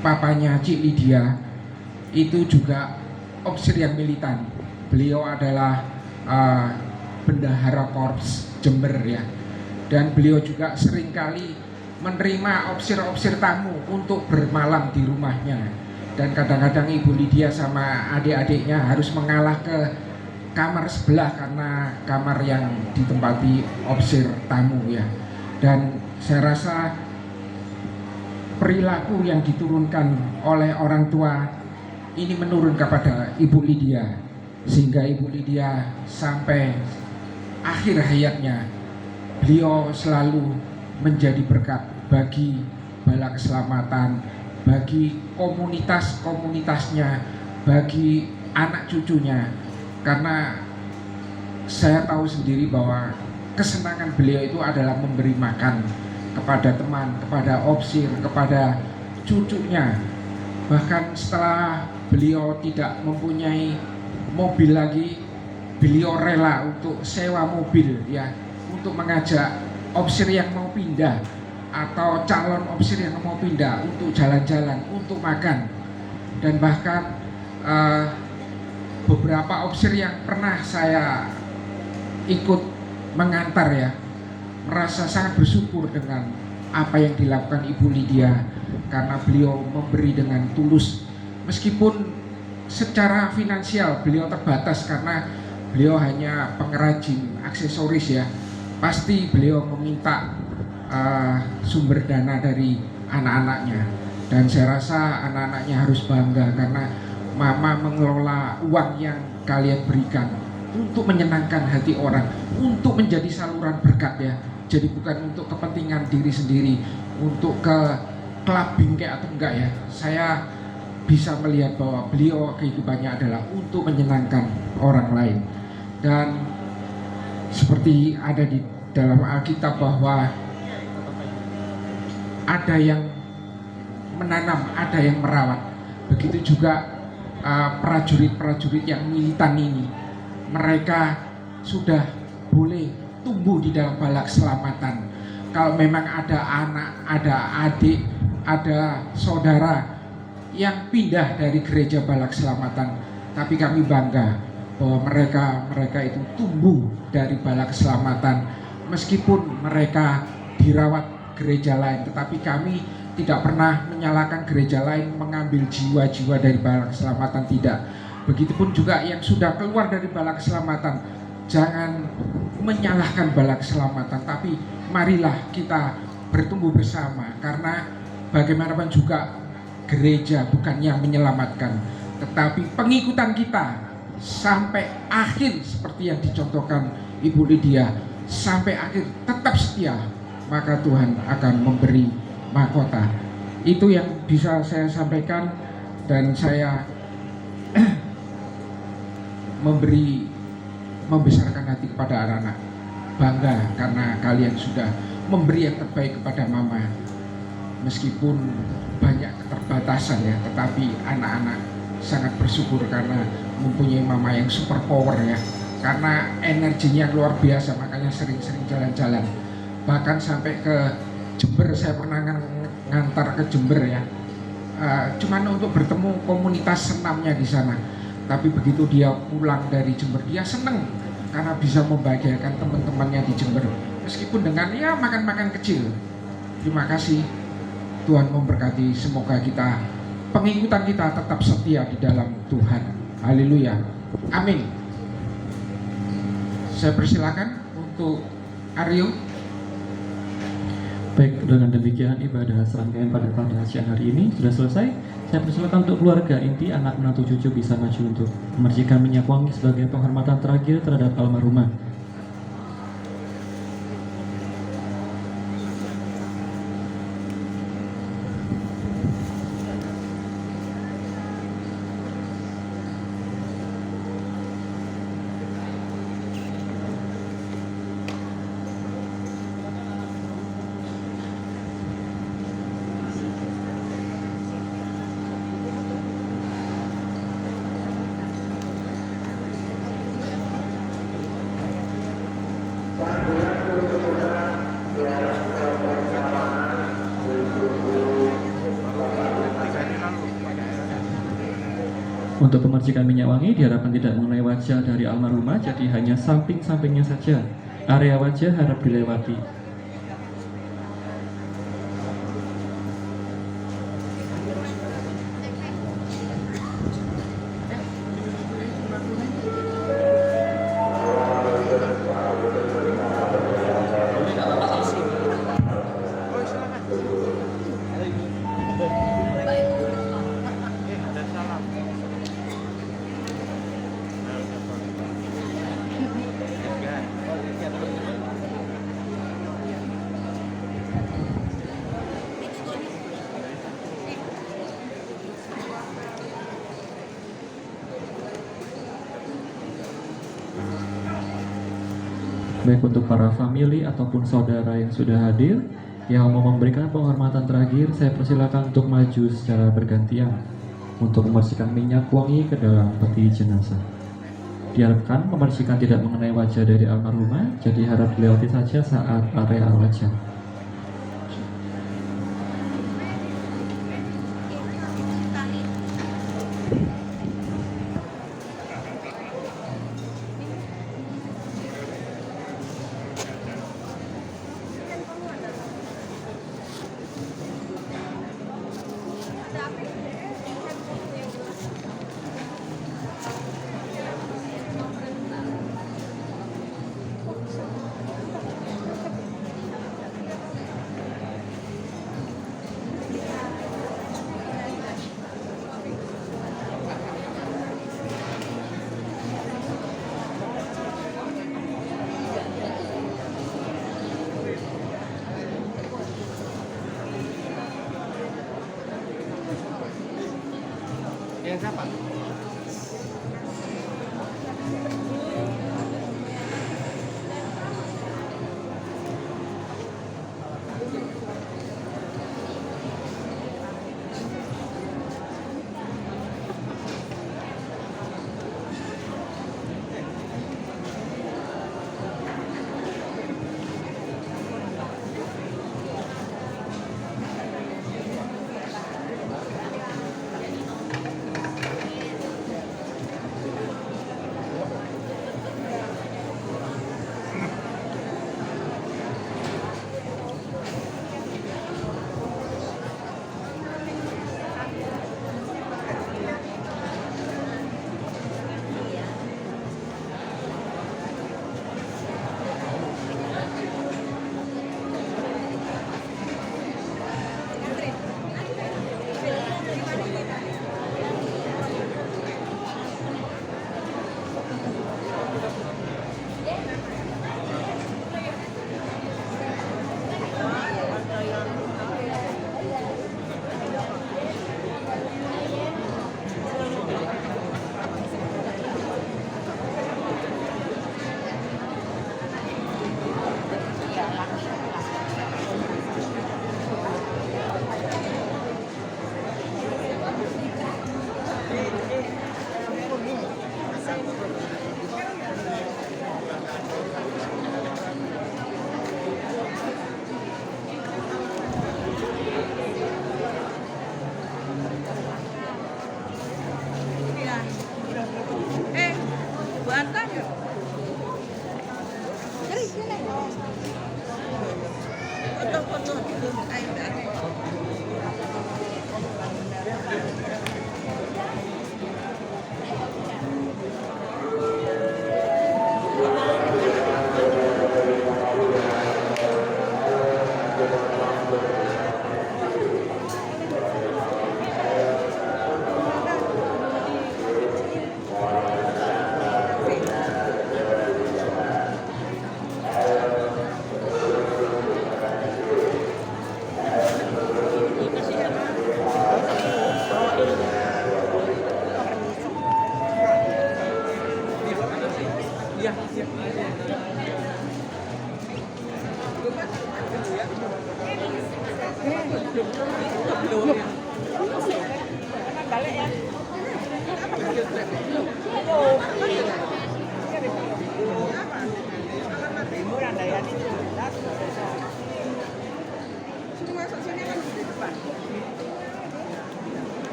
papanya Cik Lydia itu juga opsir yang militan. Beliau adalah bendahara Korps Jember ya. Dan beliau juga seringkali menerima opsir-opsir tamu untuk bermalam di rumahnya. Dan kadang-kadang Ibu Lydia sama adik-adiknya harus mengalah ke kamar sebelah karena kamar yang ditempati opsir tamu ya. Dan saya rasa perilaku yang diturunkan oleh orang tua ini menurun kepada Ibu Lydia, sehingga Ibu Lydia sampai akhir hayatnya beliau selalu menjadi berkat bagi Bala Keselamatan, bagi komunitas-komunitasnya, bagi anak cucunya. Karena saya tahu sendiri bahwa kesenangan beliau itu adalah memberi makan kepada teman, kepada opsir, kepada cucunya. Bahkan setelah beliau tidak mempunyai mobil lagi, beliau rela untuk sewa mobil ya, untuk mengajak opsir yang mau pindah atau calon opsir yang mau pindah untuk jalan-jalan, untuk makan. Dan bahkan beberapa opsir yang pernah saya ikut mengantar ya, merasa sangat bersyukur dengan apa yang dilakukan Ibu Lydia, karena beliau memberi dengan tulus meskipun secara finansial beliau terbatas karena beliau hanya pengrajin aksesoris ya. Pasti beliau meminta sumber dana dari anak-anaknya, dan saya rasa anak-anaknya harus bangga karena mama mengelola uang yang kalian berikan untuk menyenangkan hati orang, untuk menjadi saluran berkat ya. Jadi bukan untuk kepentingan diri sendiri, untuk ke clubbing kayak atau enggak ya. Saya bisa melihat bahwa beliau kehidupannya adalah untuk menyenangkan orang lain. Dan seperti ada di dalam Alkitab bahwa ada yang menanam, ada yang merawat. Begitu juga prajurit-prajurit yang militan ini, mereka sudah boleh tumbuh di dalam balak keselamatan. Kalau memang ada anak, ada adik, ada saudara yang pindah dari gereja balak keselamatan, tapi kami bangga bahwa mereka itu tumbuh dari balak keselamatan. Meskipun mereka dirawat gereja lain, tetapi kami tidak pernah menyalahkan gereja lain mengambil jiwa-jiwa dari balak keselamatan, tidak. Begitupun juga yang sudah keluar dari balak keselamatan, jangan menyalahkan balak keselamatan, tapi marilah kita bertumbuh bersama, karena bagaimanapun juga gereja bukan yang menyelamatkan, tetapi pengikutan kita sampai akhir seperti yang dicontohkan Ibu Lydia, sampai akhir tetap setia, maka Tuhan akan memberi mahkota. Itu yang bisa saya sampaikan, dan saya membesarkan hati kepada anak-anak, bangga karena kalian sudah memberi yang terbaik kepada mama. Meskipun banyak keterbatasan ya, tetapi anak-anak sangat bersyukur karena mempunyai mama yang super power ya, karena energinya luar biasa, makanya sering-sering jalan-jalan. Bahkan sampai ke Jember, saya pernah ngantar ke Jember ya, cuman untuk bertemu komunitas senamnya di sana. Tapi begitu dia pulang dari Jember, dia seneng karena bisa membahagiakan teman-temannya di Jember, meskipun dengan ya makan-makan kecil. Terima kasih, Tuhan memberkati. Semoga kita, pengikutan kita tetap setia di dalam Tuhan. Haleluya, amin. Saya persilakan untuk Aryo. Baik, dengan demikian ibadah serangkaian pada siang hari ini sudah selesai. Saya persilakan untuk keluarga inti, anak, menantu, cucu bisa maju untuk memercikan minyak wangi sebagai penghormatan terakhir terhadap almarhumah. Untuk pemercikan minyak wangi diharapkan tidak mengenai wajah dari almarhumah, jadi hanya samping-sampingnya saja. Area wajah harap dilewati. baik untuk para famili ataupun saudara yang sudah hadir yang mau memberikan penghormatan terakhir, saya persilakan untuk maju secara bergantian untuk memercikan minyak wangi ke dalam peti jenazah. Diharapkan memercikan tidak mengenai wajah dari almarhumah, jadi harap dilewati saja saat area wajah. Yang siapa?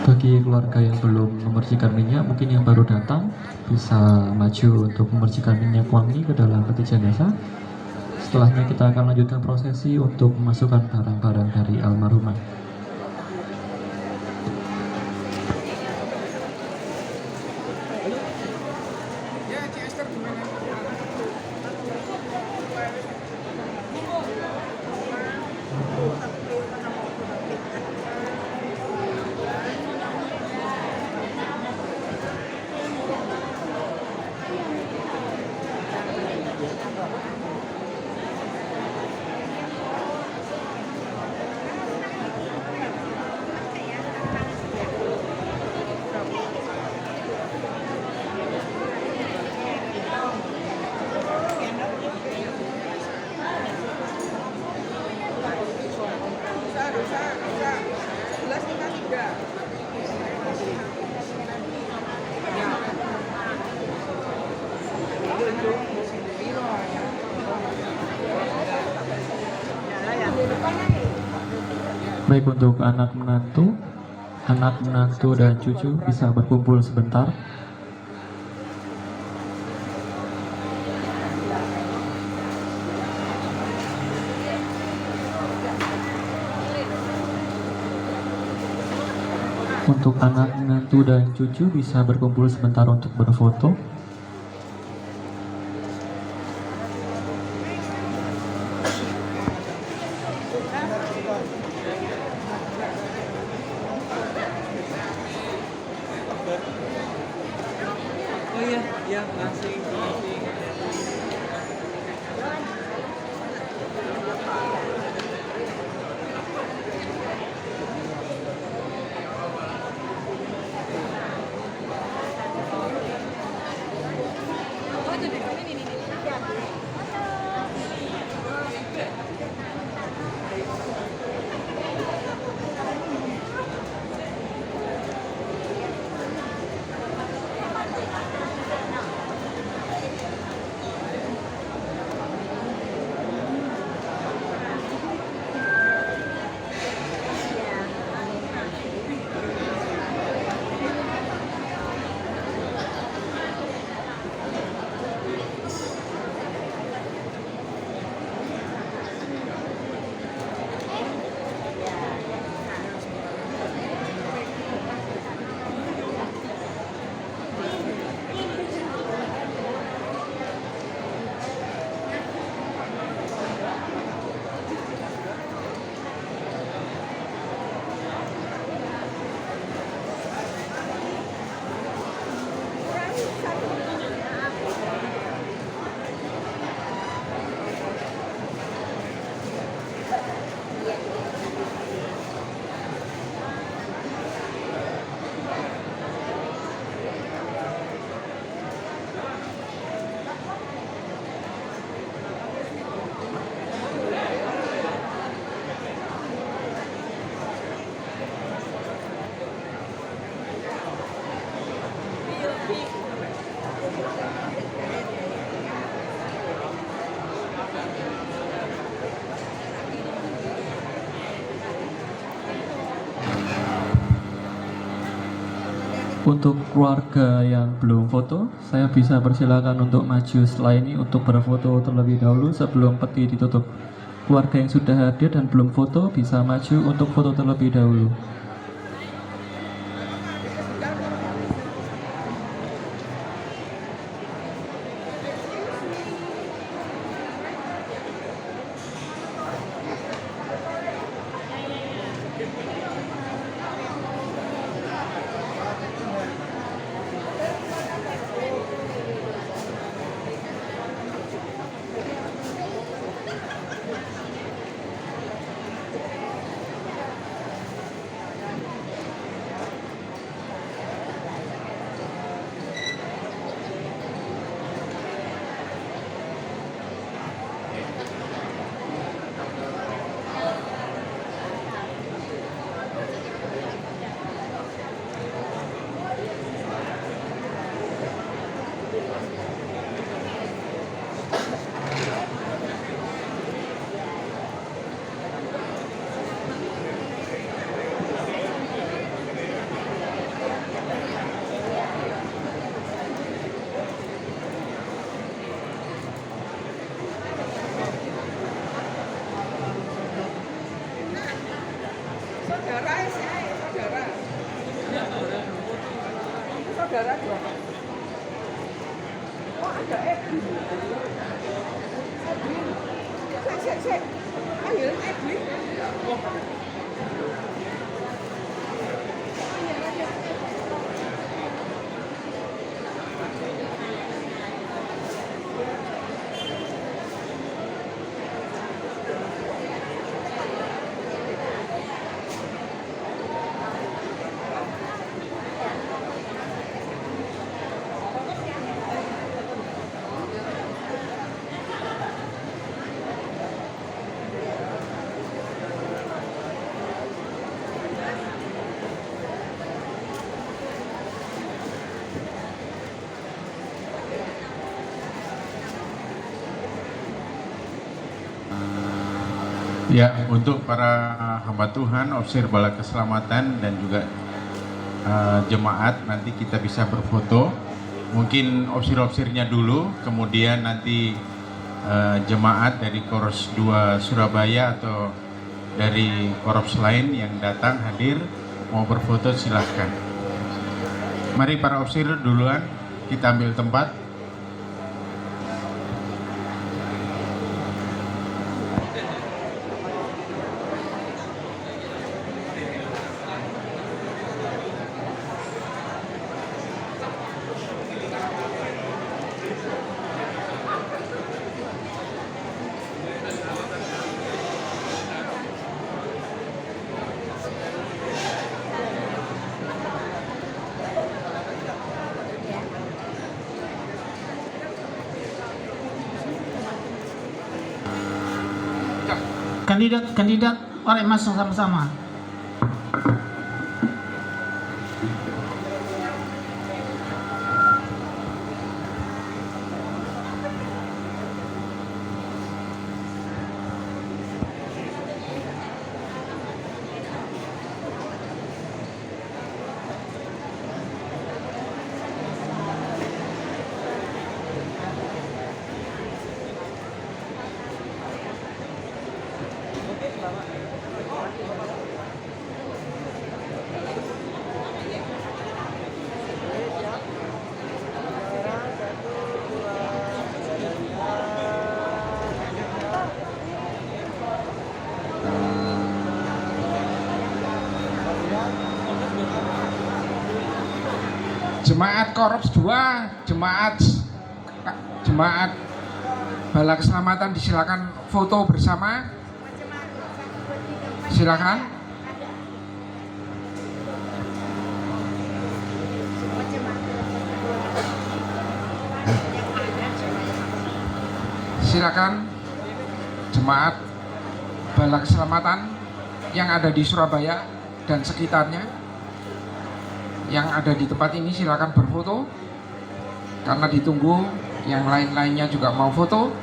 Bagi keluarga yang belum memercikan minyak, mungkin yang baru datang bisa maju untuk memercikan minyak wangi ke dalam peti jenazah. Setelahnya kita akan lanjutkan prosesi untuk memasukkan barang-barang dari almarhumah. Baik, untuk anak menantu dan cucu bisa berkumpul sebentar. Untuk anak menantu dan cucu bisa berkumpul sebentar untuk berfoto. Untuk keluarga yang belum foto, saya bisa persilakan untuk maju setelah ini untuk berfoto terlebih dahulu sebelum peti ditutup. Keluarga yang sudah hadir dan belum foto bisa maju untuk foto terlebih dahulu. Saudara dua. Oh ada Edwin. Sek. Ayo Edwin. Ya, untuk para hamba Tuhan, ofisir Bala Keselamatan dan juga jemaat, nanti kita bisa berfoto. Mungkin ofisir-ofisirnya dulu, kemudian nanti jemaat dari Korps 2 Surabaya atau dari korps lain yang datang hadir mau berfoto silahkan. Mari para ofisir duluan, kita ambil tempat. Kandidat, mari masuk sama-sama. Jemaat Korps 2, jemaat Bala Keselamatan disilakan foto bersama. Silakan. Silakan jemaat Bala Keselamatan yang ada di Surabaya dan sekitarnya, yang ada di tempat ini silakan berfoto karena ditunggu yang lain-lainnya juga mau foto.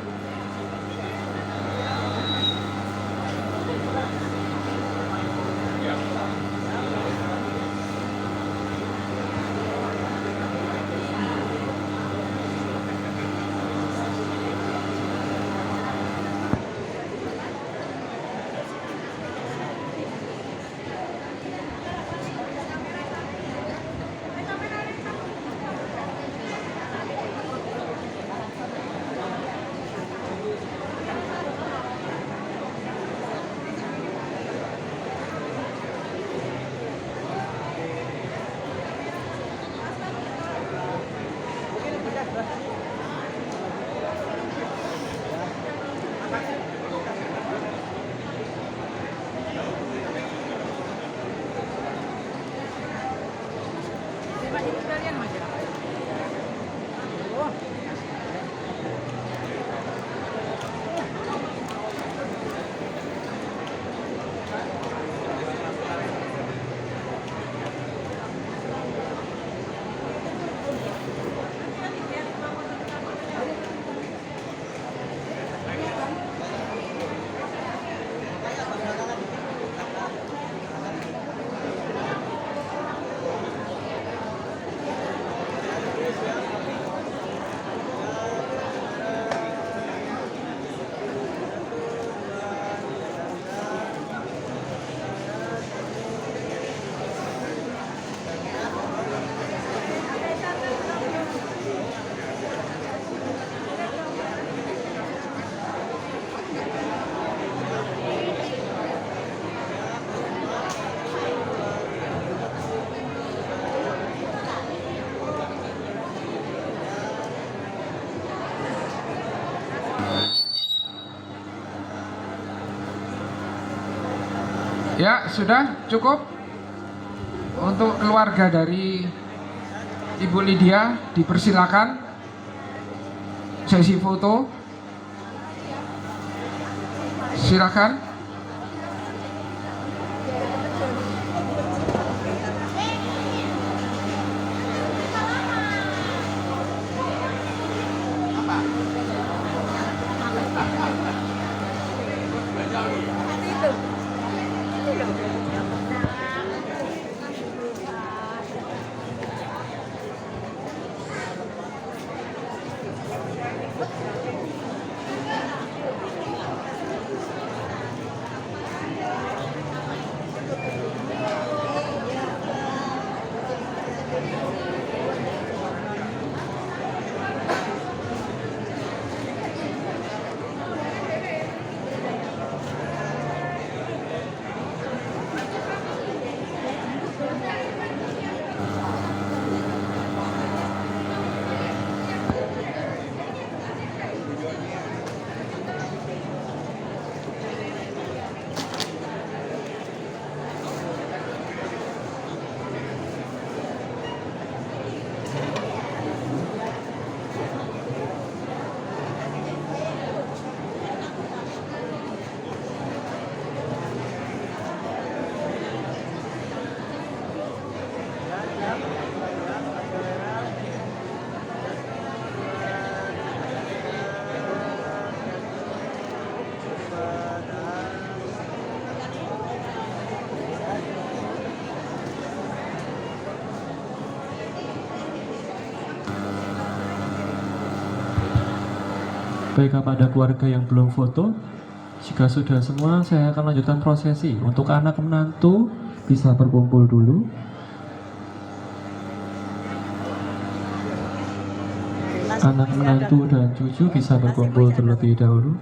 Ya, sudah cukup. Untuk keluarga dari Ibu Lydia dipersilakan sesi foto. Silakan. Baik, kepada keluarga yang belum foto, jika sudah semua, saya akan lanjutkan prosesi. Untuk anak menantu bisa berkumpul dulu. Anak menantu dan cucu bisa berkumpul terlebih dahulu.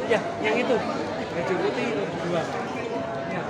Ya, yang itu baju putih dua. Ya.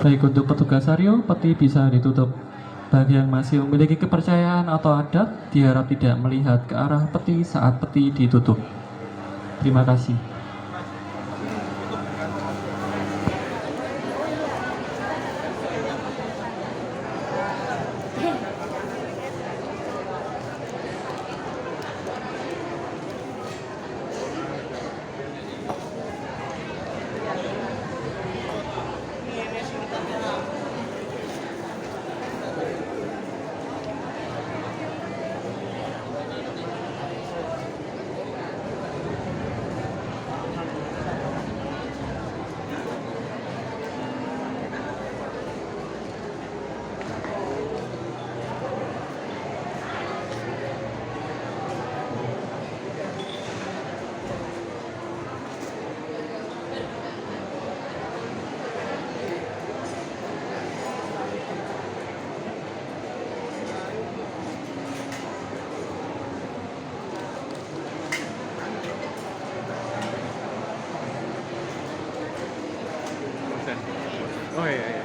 Baik, untuk petugas Aryo, peti bisa ditutup. Bagi yang masih memiliki kepercayaan atau adat, diharap tidak melihat ke arah peti saat peti ditutup. Terima kasih. Oh iya, iya.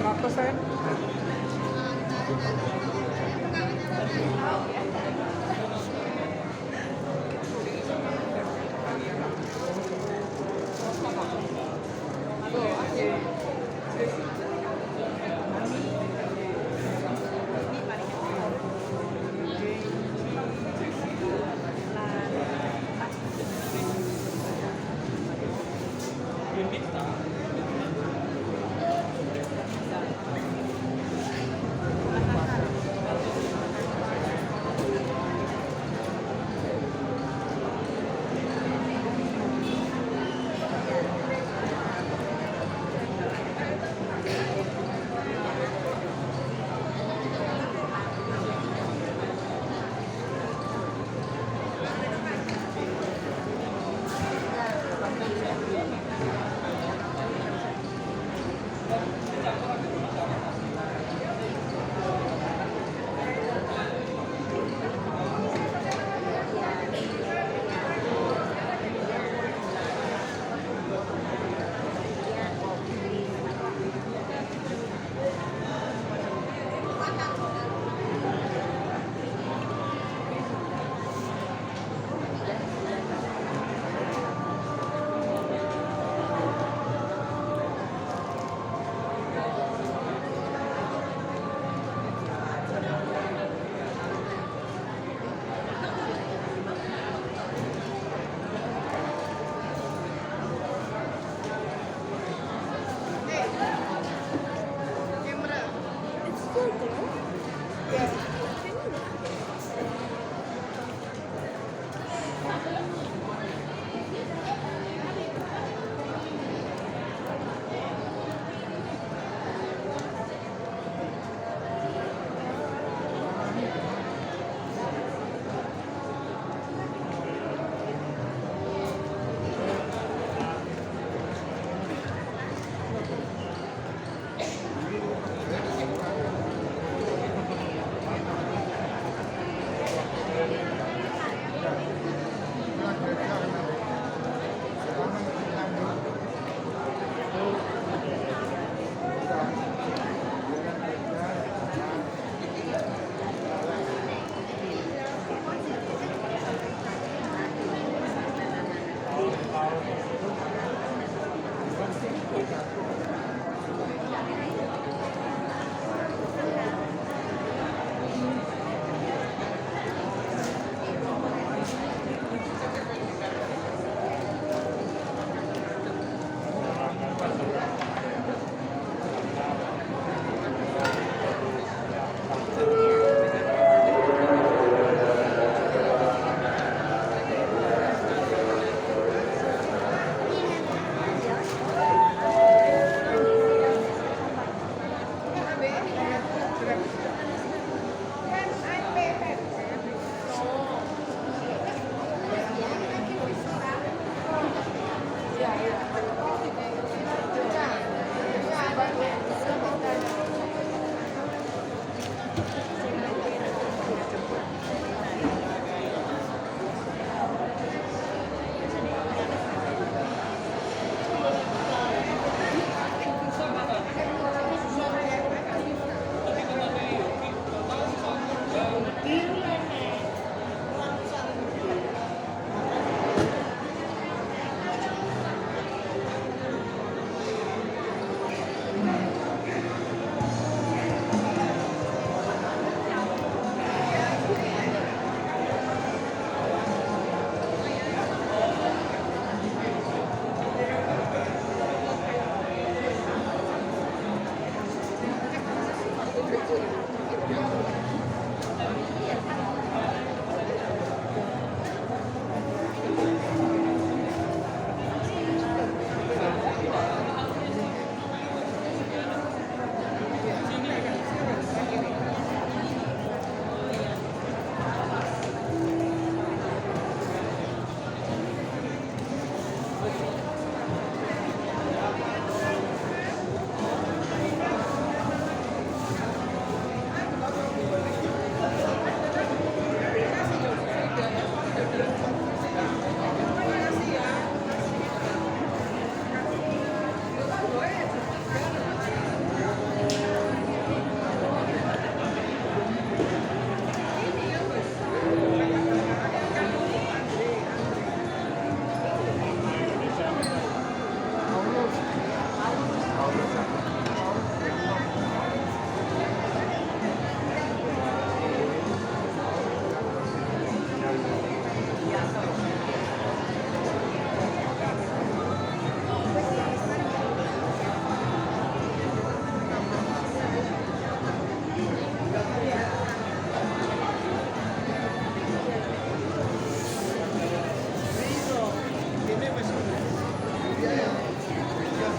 atas saya.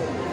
Pak.